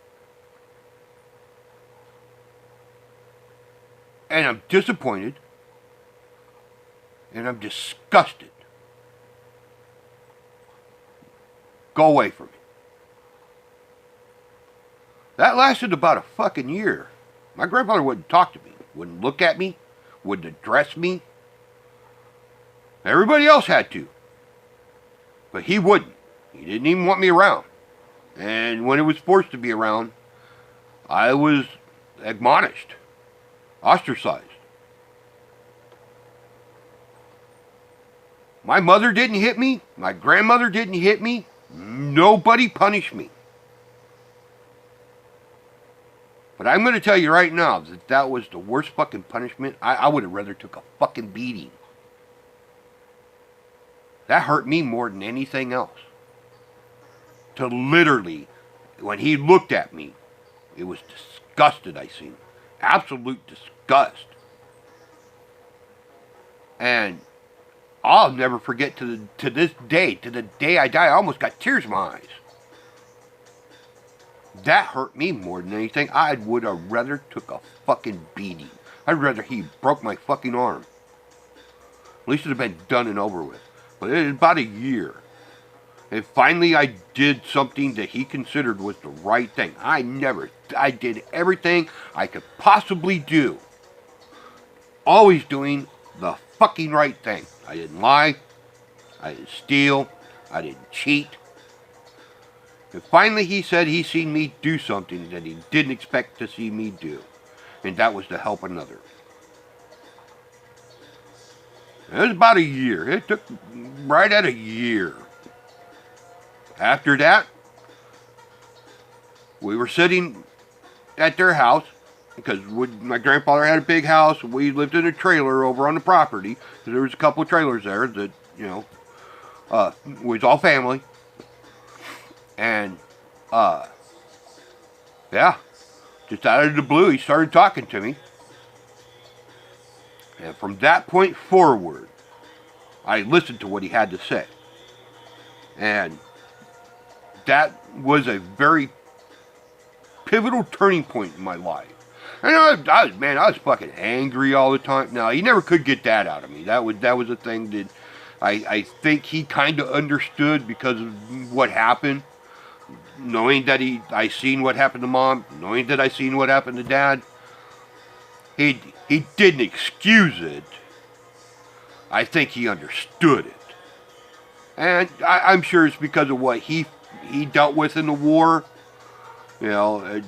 Speaker 1: And I'm disappointed, and I'm disgusted. Go away from me." That lasted about a fucking year. My grandfather wouldn't talk to me, wouldn't look at me, wouldn't address me. Everybody else had to. But he wouldn't. He didn't even want me around. And when it was forced to be around, I was admonished, ostracized. My mother didn't hit me. My grandmother didn't hit me. Nobody punished me. But I'm going to tell you right now that was the worst fucking punishment. I would have rather took a fucking beating. That hurt me more than anything else. To literally, when he looked at me, it was disgusted I seen. Absolute disgust. And I'll never forget to this day, to the day I die, I almost got tears in my eyes. That hurt me more than anything. I would have rather took a fucking beating. I'd rather he broke my fucking arm. At least it would have been done and over with. But it was about a year. And finally I did something that he considered was the right thing. I did everything I could possibly do. Always doing the fucking right thing. I didn't lie. I didn't steal. I didn't cheat. And finally he said he seen me do something that he didn't expect to see me do. And that was to help another. It was about a year. It took right at a year. After that, we were sitting at their house because my grandfather had a big house. We lived in a trailer over on the property. There was a couple of trailers there that, was all family. And, yeah, just out of the blue, he started talking to me. And from that point forward, I listened to what he had to say. And that was a very pivotal turning point in my life. And I was fucking angry all the time. Now, he never could get that out of me. That was a thing that I think he kind of understood because of what happened. Knowing that I seen what happened to Mom, knowing that I seen what happened to Dad, he didn't excuse it. I think he understood it. And I'm sure it's because of what he dealt with in the war. I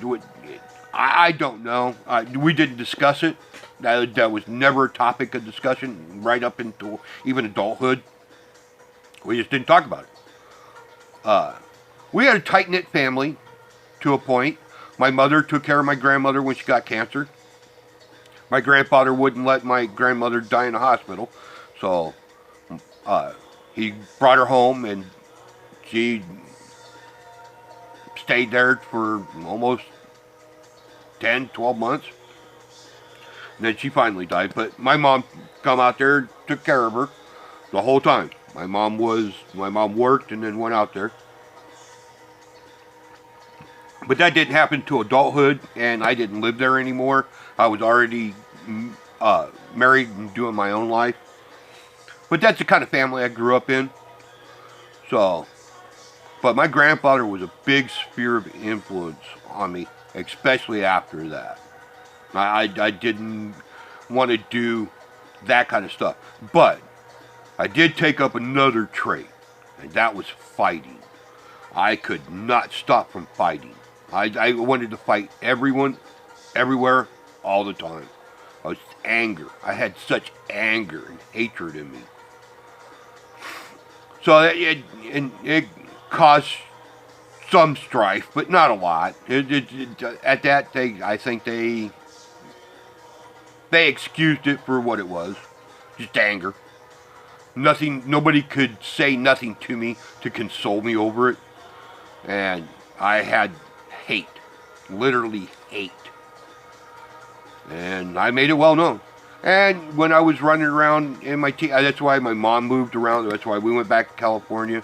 Speaker 1: don't know. We didn't discuss it. That was never a topic of discussion right up into even adulthood. We just didn't talk about it. We had a tight-knit family to a point. My mother took care of my grandmother when she got cancer. My grandfather wouldn't let my grandmother die in the hospital. So he brought her home, and she stayed there for almost 10, 12 months. And then she finally died. But my mom come out there, took care of her the whole time. My mom worked and then went out there. But that didn't happen to adulthood, and I didn't live there anymore. I was already married and doing my own life. But that's the kind of family I grew up in. So, but my grandfather was a big sphere of influence on me, especially after that. I didn't want to do that kind of stuff. But I did take up another trait, and that was fighting. I could not stop from fighting. I wanted to fight everyone, everywhere, all the time. I was anger. I had such anger and hatred in me. So it caused some strife, but not a lot. At that, I think they excused it for what it was, just anger. Nobody could say nothing to me to console me over it, and I had hate, literally hate, and I made it well known. And when I was running around in my that's why my mom moved around. That's why we went back to California.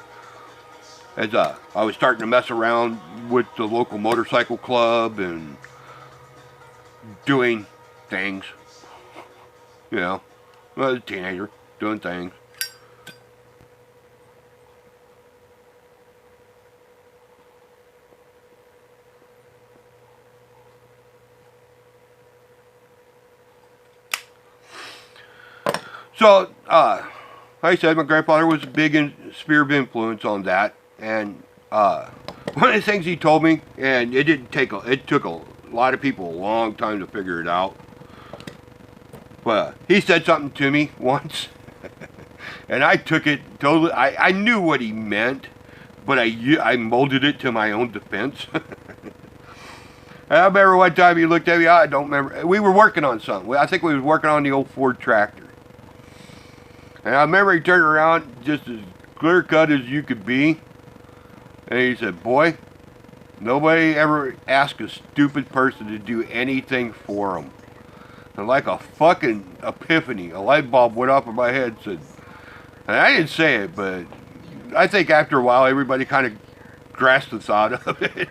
Speaker 1: As I was starting to mess around with the local motorcycle club and doing things. I was a teenager doing things. So, like I said, my grandfather was a big sphere of influence on that. And one of the things he told me, and it took a lot of people a long time to figure it out. But he said something to me once, and I took it totally. I knew what he meant, but I molded it to my own defense. I remember one time he looked at me. I don't remember. We were working on something. I think we was working on the old Ford tractor. And I remember he turned around just as clear cut as you could be. And he said, "Boy, nobody ever asked a stupid person to do anything for them." And like a fucking epiphany, a light bulb went off in my head and said, and I didn't say it, but I think after a while everybody kind of grasped the thought of it.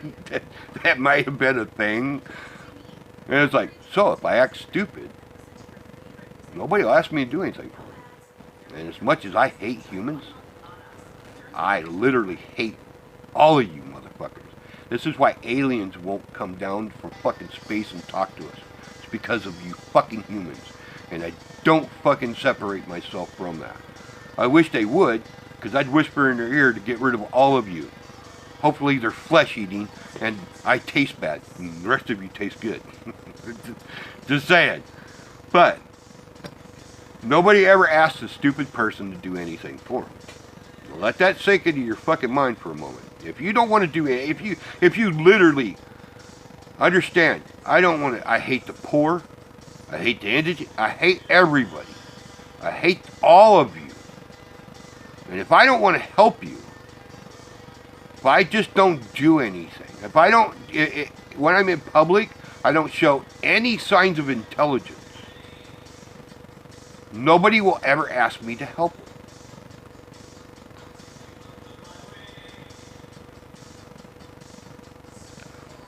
Speaker 1: That might have been a thing. And it's like, so if I act stupid, nobody will ask me to do anything for them. And as much as I hate humans, I literally hate all of you motherfuckers. This is why aliens won't come down from fucking space and talk to us. It's because of you fucking humans. And I don't fucking separate myself from that. I wish they would, because I'd whisper in their ear to get rid of all of you. Hopefully they're flesh eating and I taste bad and the rest of you taste good. Just saying. But nobody ever asked a stupid person to do anything for them. Let that sink into your fucking mind for a moment. If you don't want to do it, if you literally understand, I don't want to. I hate the poor. I hate the indigent. I hate everybody. I hate all of you. And if I don't want to help you, if I just don't do anything, if I don't, when I'm in public, I don't show any signs of intelligence, nobody will ever ask me to help them.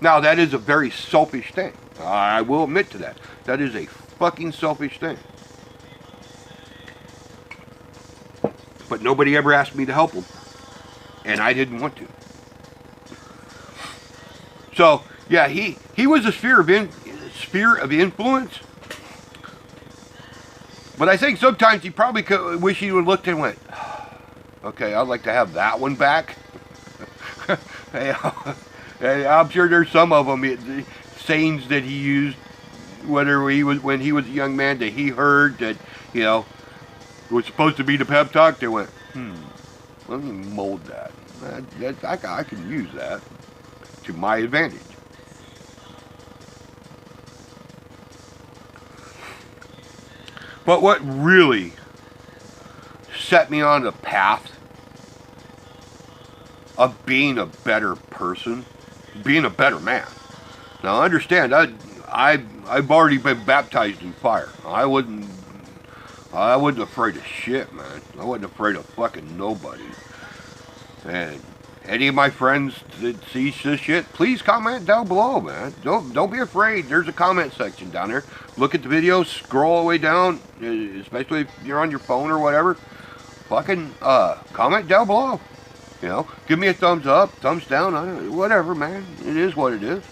Speaker 1: Now, that is a very selfish thing. I will admit to that. That is a fucking selfish thing. But nobody ever asked me to help them. And I didn't want to. So, yeah, he was a sphere of influence. But I think sometimes he probably could wish he would have looked and went, okay, I'd like to have that one back. I'm sure there's some of them, sayings that he used, whether he was when he was a young man, that he heard that, you know, was supposed to be the pep talk. They went, let me mold that. I can use that to my advantage. But what really set me on the path of being a better person, being a better man. Now understand, I've already been baptized in fire. I wasn't afraid of shit, man. I wasn't afraid of fucking nobody. And any of my friends that see this shit, please comment down below, man. Don't be afraid. There's a comment section down there. Look at the video, scroll all the way down, especially if you're on your phone or whatever. Fucking comment down below. You know, give me a thumbs up, thumbs down, whatever, man. It is what it is.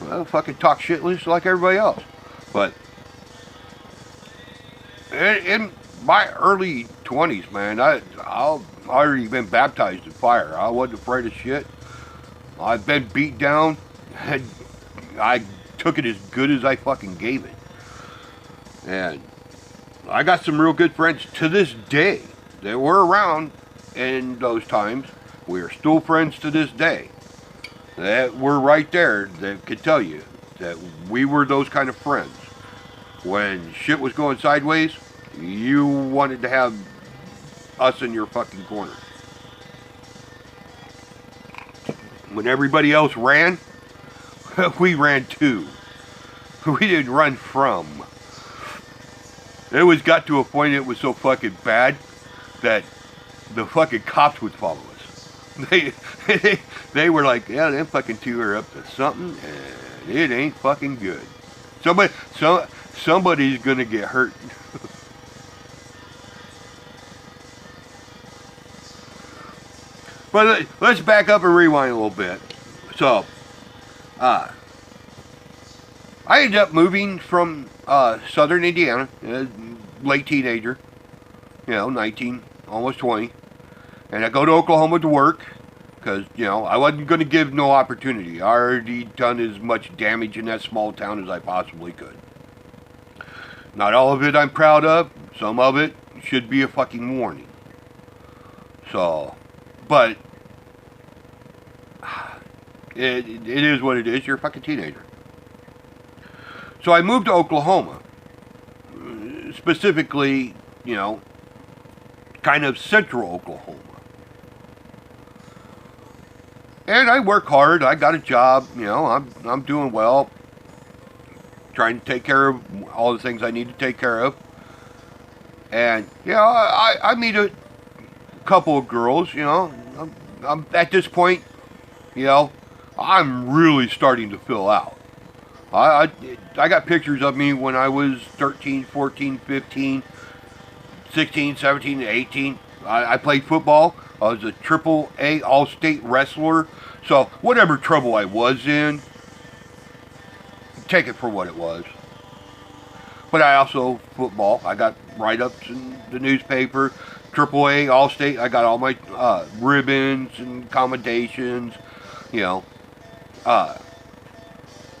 Speaker 1: Well, fucking talk shit loose like everybody else. But in my early 20s, man, I've already been baptized in fire. I wasn't afraid of shit. I've been beat down, and I took it as good as I fucking gave it. And I got some real good friends to this day that were around in those times. We are still friends to this day. That were right there that could tell you that we were those kind of friends. When shit was going sideways, you wanted to have us in your fucking corner. When everybody else ran, we ran too. We didn't run from. It was got to a point it was so fucking bad that the fucking cops would follow us. They were like, yeah, them fucking two are up to something, and it ain't fucking good. Somebody's gonna get hurt. But let's back up and rewind a little bit. So, I ended up moving from southern Indiana, late teenager, 19, almost 20. And I go to Oklahoma to work because, I wasn't going to give no opportunity. I already done as much damage in that small town as I possibly could. Not all of it I'm proud of. Some of it should be a fucking warning. So, but it is what it is. You're a fucking teenager. So I moved to Oklahoma. Specifically, kind of central Oklahoma. And I work hard. I got a job. I'm doing well. Trying to take care of all the things I need to take care of. And, I meet a couple of girls, I'm at this point, I'm really starting to fill out. I got pictures of me when I was 13, 14, 15, 16, 17, 18. I played football. I was a AAA all-state wrestler. So whatever trouble I was in, take it for what it was. But I also, football, I got write-ups in the newspaper. AAA, all-state, I got all my ribbons and commendations, I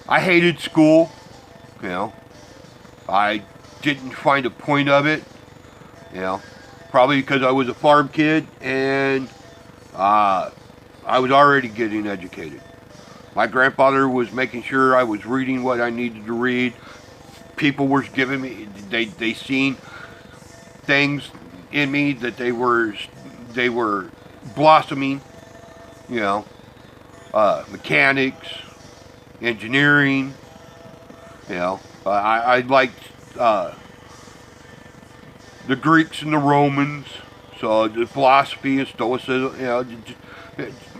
Speaker 1: hated school, I didn't find a point of it, probably because I was a farm kid and I was already getting educated. My grandfather was making sure I was reading what I needed to read. People were giving me, they seen things in me that they were blossoming, you know, mechanics, engineering, you know. I liked the Greeks and the Romans, so the philosophy and stoicism, you know.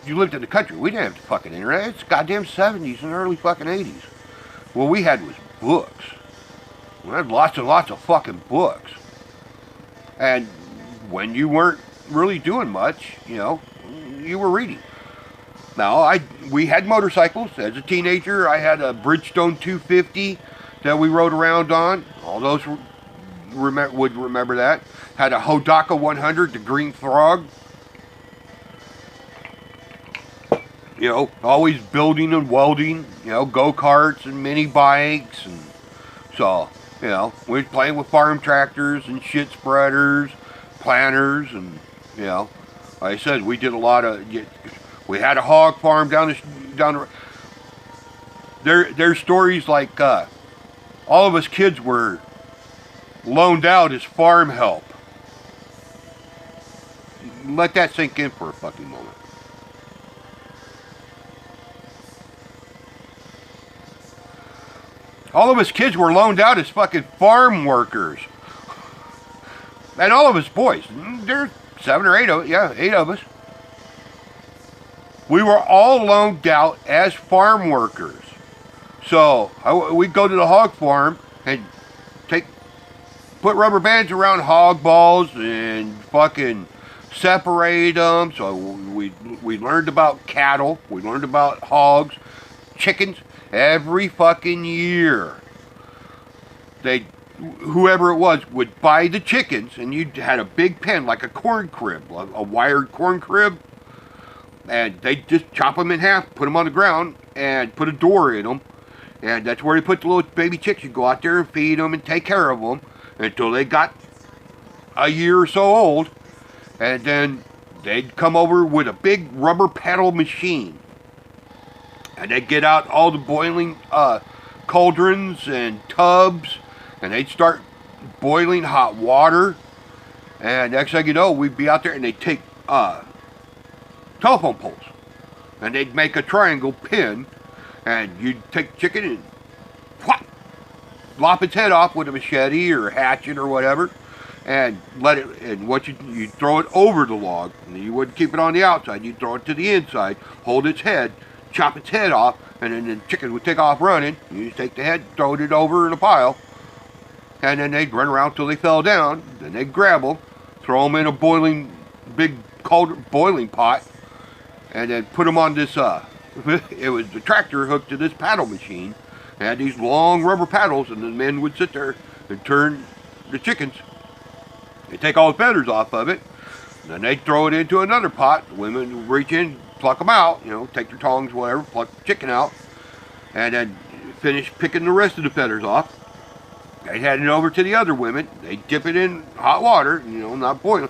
Speaker 1: You lived in the country. We didn't have the fucking internet. It's goddamn 70s and early fucking 80s. What we had was books. We had lots and lots of fucking books. And when you weren't really doing much, you know, you were reading. Now, we had motorcycles. As a teenager, I had a Bridgestone 250 that we rode around on. All those would remember that. Had a Hodaka 100, the Green Frog. You know, always building and welding, you know, go-karts and mini bikes. And so, you know, we was playing with farm tractors and shit spreaders, planters, and, you know, like I said, we did a lot of, we had a hog farm down the there's stories like, all of us kids were loaned out as farm help. Let that sink in for a fucking moment. All of us kids were loaned out as fucking farm workers. And all of us boys. There's 7 or 8 of us. Yeah, 8 of us. We were all loaned out as farm workers. So, we'd go to the hog farm and put rubber bands around hog balls and fucking separate them. So, we learned about cattle. We learned about hogs, chickens. Every fucking year, whoever it was would buy the chickens, and you had a big pen, like a corn crib, a wired corn crib, and they'd just chop them in half, put them on the ground, and put a door in them, and that's where they put the little baby chicks. You go out there and feed them and take care of them until they got a year or so old, and then they'd come over with a big rubber paddle machine. And they'd get out all the boiling cauldrons and tubs, and they'd start boiling hot water. And next thing you know, we'd be out there, and they'd take telephone poles, and they'd make a triangle pin, and you'd take chicken and whop, lop its head off with a machete or hatchet or whatever, and let it. And what you'd throw it over the log, and you wouldn't keep it on the outside. You'd throw it to the inside, hold its head, chop its head off, and then the chicken would take off running. You just take the head, throw it over in a pile, and then they'd run around till they fell down. Then they'd grab them, throw them in a big boiling pot, and then put them on this, it was the tractor hooked to this paddle machine. It had these long rubber paddles, and the men would sit there and turn the chickens. They'd take all the feathers off of it, and then they'd throw it into another pot. The women would reach in, pluck them out, you know, take their tongs, whatever, pluck the chicken out, and then finish picking the rest of the feathers off. They'd hand it over to the other women. They'd dip it in hot water, you know, not boiling.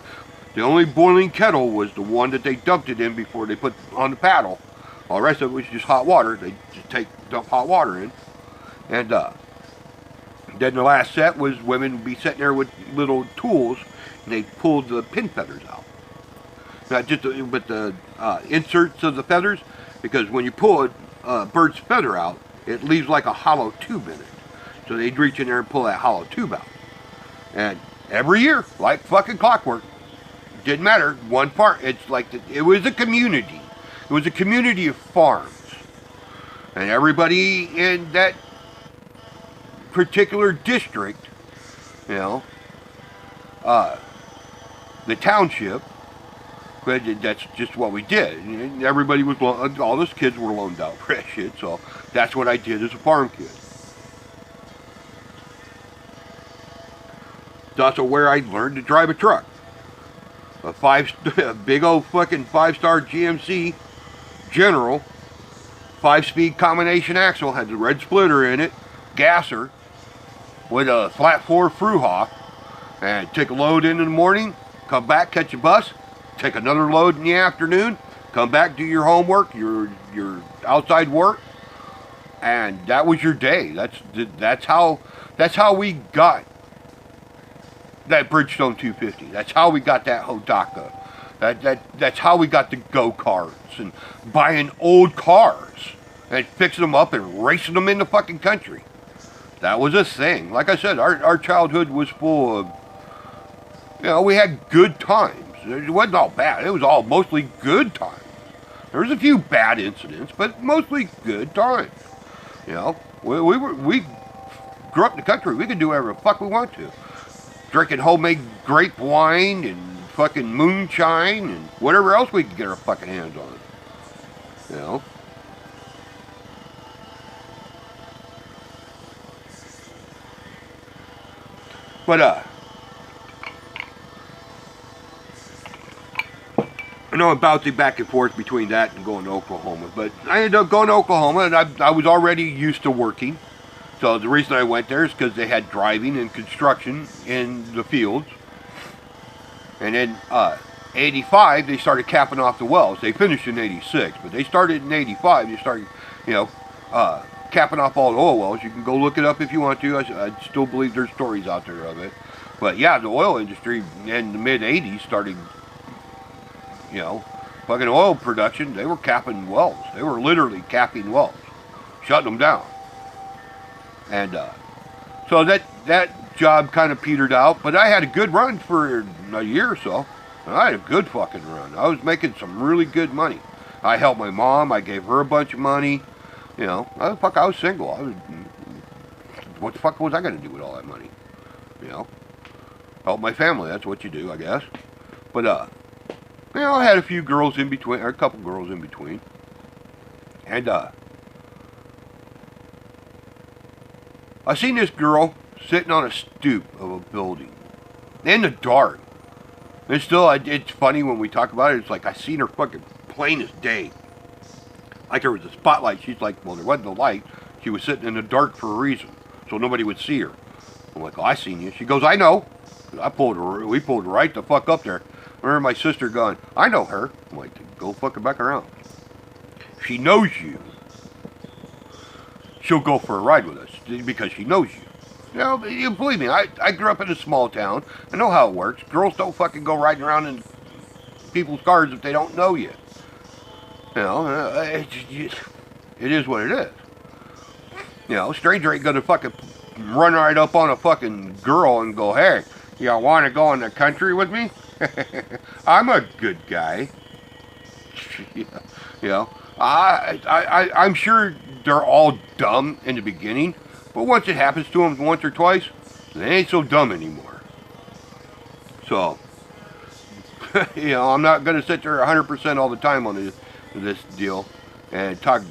Speaker 1: The only boiling kettle was the one that they dumped it in before they put on the paddle. All the rest of it was just hot water. They'd just dump hot water in. And then the last set was women would be sitting there with little tools, and they'd pull the pin feathers out. Not just but the inserts of the feathers, because when you pull a bird's feather out, it leaves like a hollow tube in it. So they'd reach in there and pull that hollow tube out. And every year, like fucking clockwork, didn't matter, one farm, it's like, it was a community. It was a community of farms. And everybody in that particular district, you know, the township, but that's just what we did. And everybody was, all those kids were loaned out for that shit, so that's what I did as a farm kid. It's also where I learned to drive a truck. A big old fucking 5-star GMC General, 5-speed combination axle, had the red splitter in it, gasser, with a flat 4 Fruhoff, and take a load in the morning, come back, catch a bus, take another load in the afternoon, come back, do your homework, your outside work, and that was your day. That's how we got that Bridgestone 250. That's how we got that Hodaka. That's how we got the go-karts and buying old cars and fixing them up and racing them in the fucking country. That was a thing. Like I said, our childhood was full of, we had good times. It wasn't all bad. It was all mostly good times. There was a few bad incidents, but mostly good times. We grew up in the country. We could do whatever the fuck we want to. Drinking homemade grape wine and fucking moonshine and whatever else we could get our fucking hands on. But I know I'm bouncing back and forth between that and going to Oklahoma, but I ended up going to Oklahoma, and I was already used to working. So the reason I went there is because they had driving and construction in the fields. And then 85, they started capping off the wells. They finished in 86, but they started in 85. They started, capping off all the oil wells. You can go look it up if you want to. I still believe there's stories out there of it. But yeah, the oil industry in the mid-80s started, fucking oil production. They were capping wells. They were literally capping wells, shutting them down. And so that job kind of petered out. But I had a good run for a year or so. And I had a good fucking run. I was making some really good money. I helped my mom. I gave her a bunch of money. I was single. What the fuck was I going to do with all that money? Help my family. That's what you do, I guess. But, I had a few girls in between, or a couple girls in between. And, I seen this girl sitting on a stoop of a building in the dark. And still, it's funny when we talk about it. It's like I seen her fucking plain as day. Like there was a spotlight. She's like, well, there wasn't no light. She was sitting in the dark for a reason, so nobody would see her. I'm like, oh, I seen you. She goes, I know. We pulled right the fuck up there. I remember my sister going, I know her. I'm like, go fucking back around. If she knows you, she'll go for a ride with us because she knows you. You believe me, I grew up in a small town. I know how it works. Girls don't fucking go riding around in people's cars if they don't know you. It is what it is. A stranger ain't gonna fucking run right up on a fucking girl and go, hey, you want to go in the country with me? I'm a good guy. I'm sure they're all dumb in the beginning, but once it happens to them once or twice, they ain't so dumb anymore. So, I'm not going to sit there 100% all the time on this deal and talk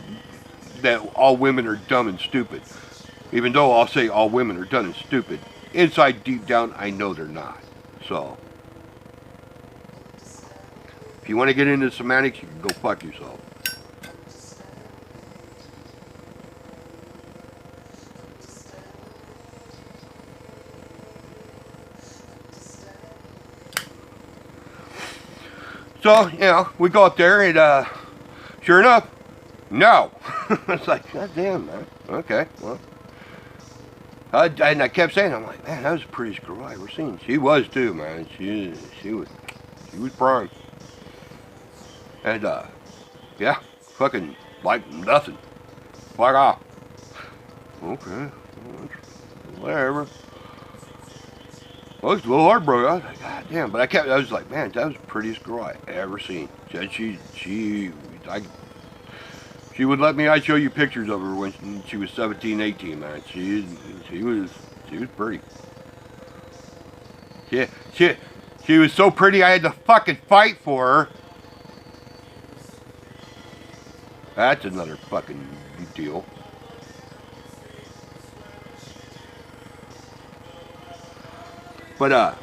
Speaker 1: that all women are dumb and stupid. Even though I'll say all women are dumb and stupid, inside deep down I know they're not. So, if you want to get into semantics, you can go fuck yourself. So, we go up there and, sure enough, no. It's like, God damn, man. Okay, well. And I kept saying, I'm like, man, that was the prettiest girl I ever seen. She was too, man. She was prime. And, fucking like nothing. Fuck off. Okay, whatever. Well, it's a little heartbroken. I was like, God damn. But I was like, man, that was the prettiest girl I ever seen. She would let me, I'd show you pictures of her when she was 17, 18, man. She was pretty. Yeah, she was so pretty I had to fucking fight for her. That's another fucking deal. But,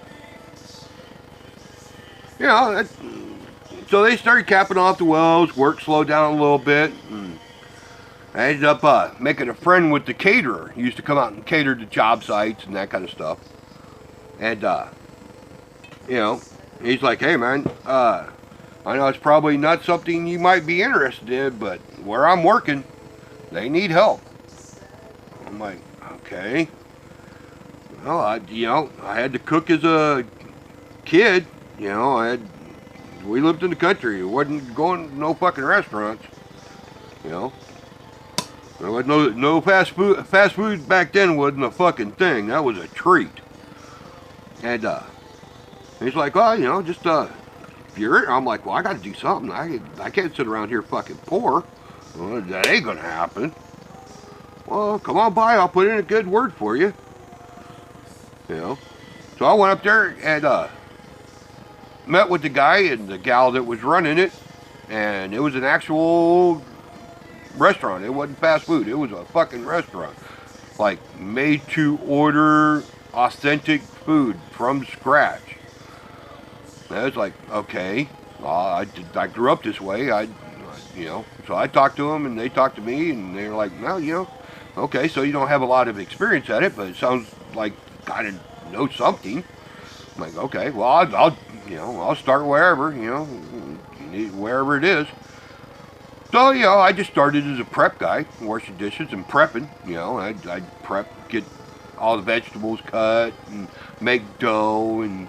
Speaker 1: so they started capping off the wells, work slowed down a little bit, and I ended up making a friend with the caterer. He used to come out and cater to job sites and that kind of stuff. And, he's like, hey man, I I know it's probably not something you might be interested in, but where I'm working, they need help. I'm like, okay. Well, I had to cook as a kid. We lived in the country. It wasn't going to no fucking restaurants. You know, there was no fast food. Fast food back then wasn't a fucking thing. That was a treat. And he's like, oh, just if you're, I'm like, well, I got to do something. I can't sit around here fucking poor. Well, that ain't gonna happen. Well, come on by. I'll put in a good word for you. So I went up there and met with the guy and the gal that was running it, and it was an actual restaurant. It wasn't fast food. It was a fucking restaurant, like made to order, authentic food from scratch. And I was like, okay, I grew up this way. So I talked to them and they talked to me, and they were like, well, okay, so you don't have a lot of experience at it, but it sounds like kind of know something. I'm like, okay, well, I'll start wherever, wherever it is. So, I just started as a prep guy, washing dishes and prepping. I'd prep, get all the vegetables cut and make dough and,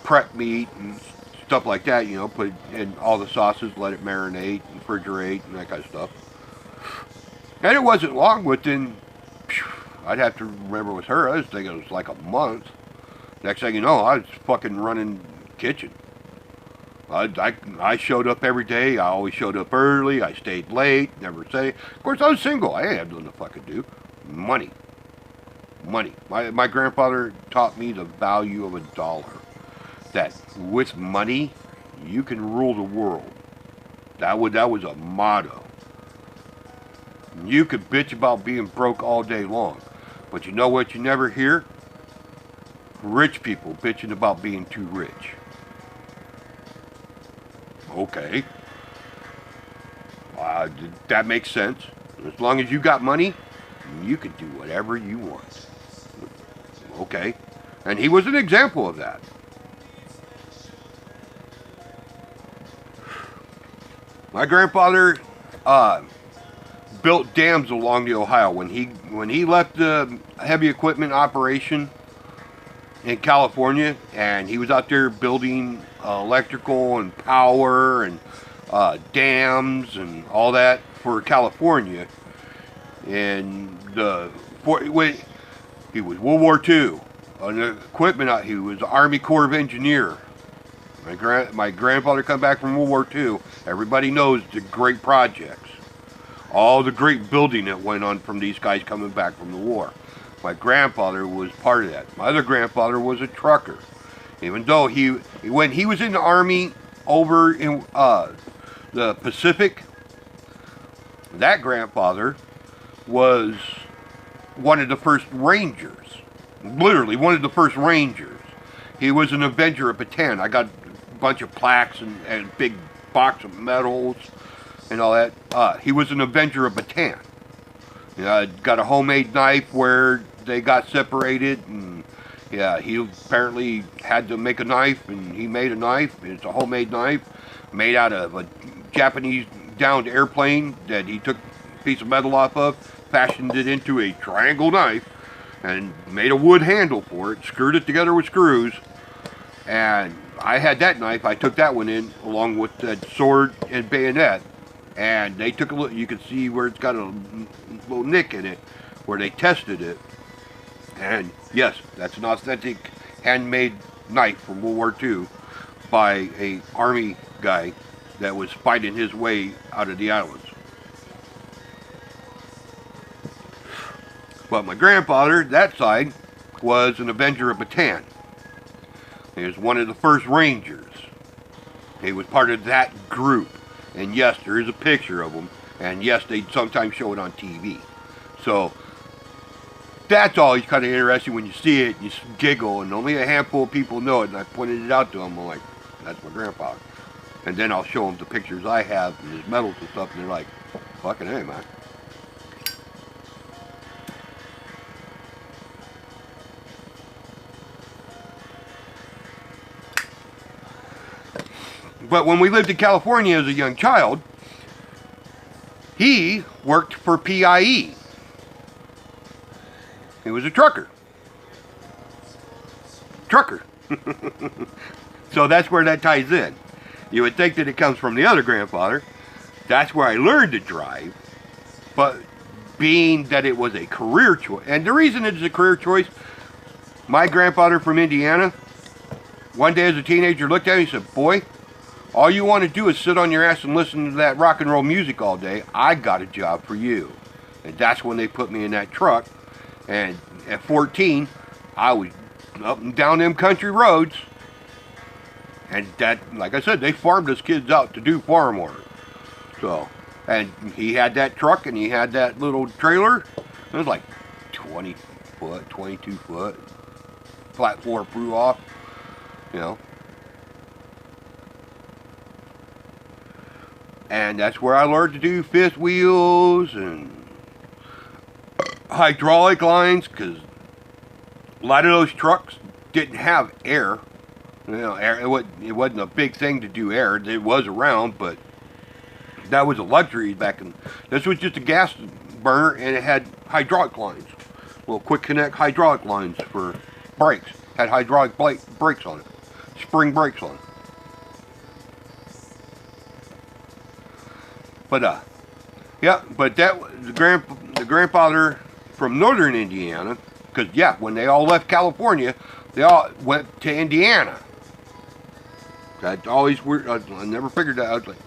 Speaker 1: prep meat and stuff like that, put it in all the sauces, let it marinate, and refrigerate, and that kind of stuff. And it wasn't long within, I'd have to remember with her, I was thinking it was like a month. Next thing you know, I was fucking running kitchen. I showed up every day. I always showed up early. I stayed late. Never say. Of course, I was single. I didn't have nothing to fucking do. Money. My grandfather taught me the value of $1. That with money, you can rule the world. That was a motto. You could bitch about being broke all day long, but you know what you never hear? Rich people bitching about being too rich. Okay. That makes sense. As long as you got money, you can do whatever you want. Okay. And he was an example of that. My grandfather built dams along the Ohio. When he left the heavy equipment operation in California, and he was out there building electrical and power and dams and all that for California. And when he was World War II, on the equipment, he was Army Corps of Engineer. My grandfather come back from World War II. Everybody knows the great projects, all the great building that went on from these guys coming back from the war. My grandfather was part of that. My other grandfather was a trucker. Even though when he was in the Army over in the Pacific, that grandfather was one of the first Rangers. Literally, one of the first Rangers. He was an Avenger of Bataan. I got a bunch of plaques and big box of medals and all that. He was an Avenger of Bataan. Got a homemade knife where they got separated, and he apparently had to make a knife, and he made a knife. It's a homemade knife made out of a Japanese downed airplane that he took a piece of metal off of, fashioned it into a triangle knife, and made a wood handle for it, screwed it together with screws. And I had that knife. I took that one in along with that sword and bayonet, and they took a look. You can see where it's got a little nick in it where they tested it. And yes, that's an authentic handmade knife from World War II by a Army guy that was fighting his way out of the islands. But my grandfather, that side, was an Avenger of Bataan. He was one of the first Rangers. He was part of that group. And yes, there is a picture of him. And yes, they sometimes show it on TV. So that's always kind of interesting when you see it, you giggle, and only a handful of people know it. And I pointed it out to them. I'm like, that's my grandpa. And then I'll show them the pictures I have and his medals and stuff, and they're like, fucking hey, man. but when we lived in California as a young child, he worked for PIE. He was a trucker. So that's where that ties in. You would think that it comes from the other grandfather. That's where I learned to drive. But being that it was a career choice, and the reason it's a career choice, my grandfather from Indiana, one day as a teenager looked at me and said, boy, all you want to do is sit on your ass and listen to that rock and roll music all day. I got a job for you. And that's when they put me in that truck. And at 14, I was up and down them country roads. And that, like I said, they farmed us kids out to do farm work. So, and he had that truck and he had that little trailer. It was like 20 foot, 22 foot. Flat floor flew off, you know. And that's where I learned to do fifth wheels and hydraulic lines, because a lot of those trucks didn't have air. You know, air, it wasn't a big thing to do air. It was around, but that was a luxury back in. This was just a gas burner, and it had hydraulic lines, little quick connect hydraulic lines for brakes. Had hydraulic brakes on it, spring brakes on it. But yeah, but that the grandfather from northern Indiana, because yeah, when they all left California, they all went to Indiana. That always weird. I never figured that out. I was like,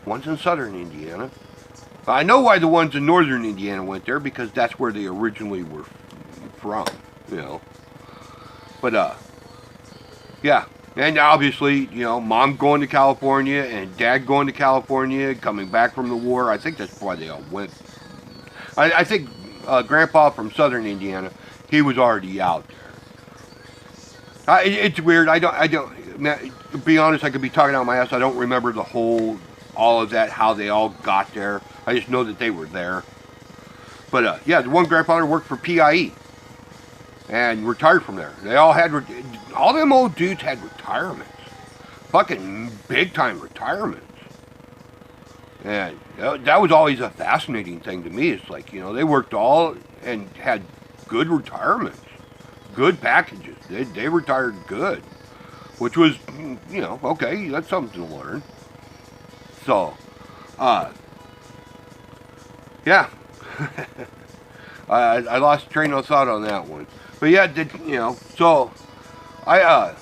Speaker 1: one's in southern Indiana. I know why the ones in northern Indiana went there, because that's where they originally were from, you know. But yeah, and obviously, you know, mom going to California and dad going to California, coming back from the war. I think that's why they all went. I think grandpa from southern Indiana, he was already out there. It's weird. I don't. To be honest, I could be talking out my ass. I don't remember all of that, how they all got there. I just know that they were there. But yeah, the one grandfather worked for PIE and retired from there. They all them old dudes had retirements, fucking big time retirements. And that was always a fascinating thing to me. It's like, you know, they worked all and had good retirements, good packages. They retired good. Which was, you know, okay, that's something to learn. So, yeah. I lost train of thought on that one. But yeah, you know, so I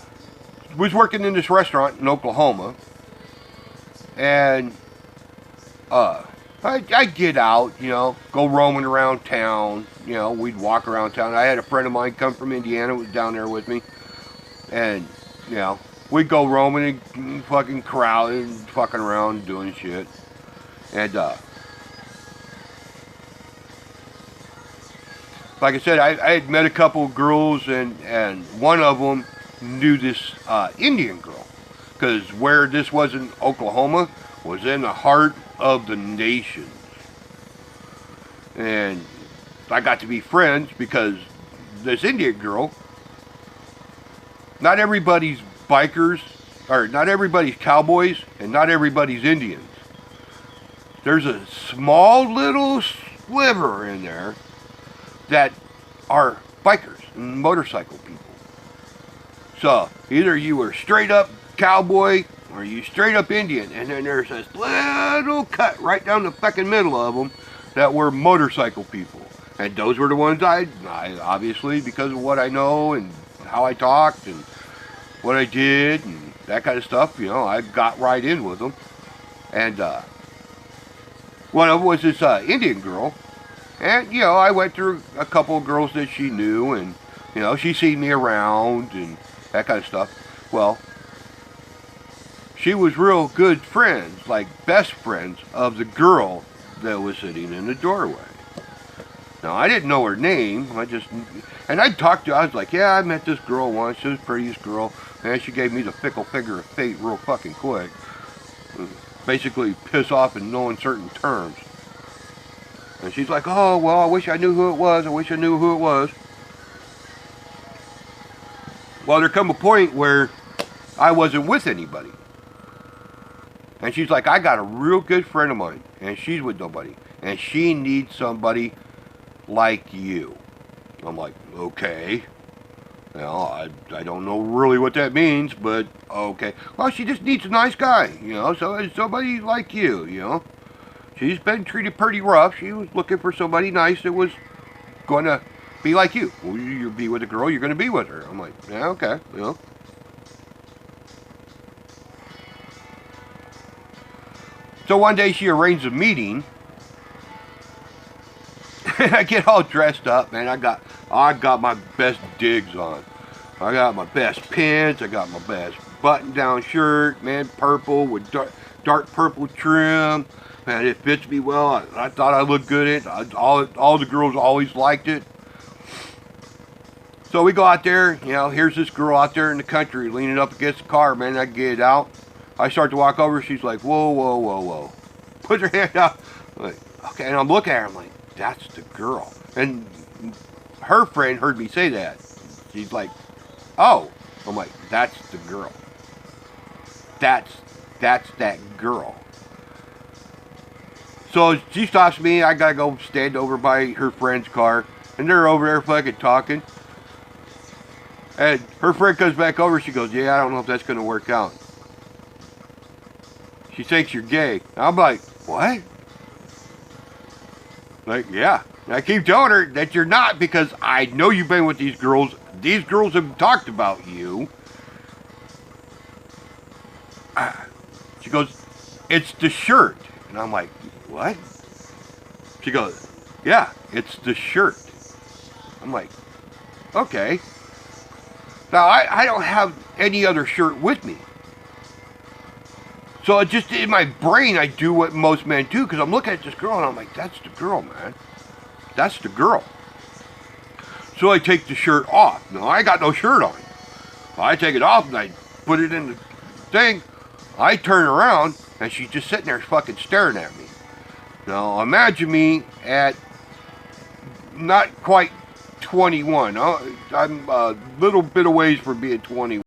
Speaker 1: was working in this restaurant in Oklahoma. And I get out, you know, go roaming around town. You know, we'd walk around town. I had a friend of mine come from Indiana who was down there with me. And you know, we'd go roaming and fucking crowding, fucking around, doing shit. And, like I said, I had met a couple of girls, and one of them knew this Indian girl. Because where this was in Oklahoma was in the heart of the nation. And I got to be friends because this Indian girl, not everybody's bikers, or not everybody's cowboys, and not everybody's Indians. There's a small little sliver in there that are bikers and motorcycle people. So either you were straight up cowboy or you straight up Indian, and then there's this little cut right down the fucking middle of them that were motorcycle people. And those were the ones I obviously, because of what I know and how I talked and what I did and that kind of stuff, you know, I got right in with them. And one of them was this Indian girl, and you know, I went through a couple of girls that she knew, and you know, she seen me around and that kind of stuff. Well, she was real good friends, like best friends of the girl that was sitting in the doorway. Now, I didn't know her name. And I talked to her. I was like, yeah, I met this girl once. She was the prettiest girl. And she gave me the fickle figure of fate real fucking quick. Basically, piss off in no uncertain terms. And she's like, oh, well, I wish I knew who it was. I wish I knew who it was. Well, there come a point where I wasn't with anybody. And she's like, I got a real good friend of mine, and she's with nobody, and she needs somebody like you. I'm like, okay. Well, I don't know really what that means, but okay. Well, she just needs a nice guy, so somebody like you. She's been treated pretty rough. She was looking for somebody nice that was going to be like you. Well, you be with a girl, you're going to be with her. I'm like, yeah, okay, So one day she arranged a meeting, and I get all dressed up, man. I got my best digs on. I got my best pants. I got my best button-down shirt, man, purple with dark purple trim. Man, it fits me well. I thought I looked good in it. All the girls always liked it. So we go out there, here's this girl out there in the country leaning up against the car, man. I get out. I start to walk over. She's like, whoa, whoa, whoa, whoa. Puts her hand out. I'm like, okay, and I'm looking at her. I'm like, that's the girl. And her friend heard me say that. She's like, oh. I'm like, that's the girl. That's that girl. So she stops me. I gotta go stand over by her friend's car, and they're over there fucking talking. And her friend comes back over. She goes, yeah, I don't know if that's gonna work out. She thinks you're gay. I'm like, what? Like, yeah. And I keep telling her that you're not, because I know you've been with these girls. These girls have talked about you. She goes, it's the shirt. And I'm like, what? She goes, yeah, it's the shirt. I'm like, okay. Now, I don't have any other shirt with me. So it just, in my brain, I do what most men do, because I'm looking at this girl and I'm like, that's the girl, man. That's the girl. So I take the shirt off. No, I got no shirt on. I take it off and I put it in the thing. I turn around and she's just sitting there fucking staring at me. Now imagine me at not quite 21. I'm a little bit of ways from being 21.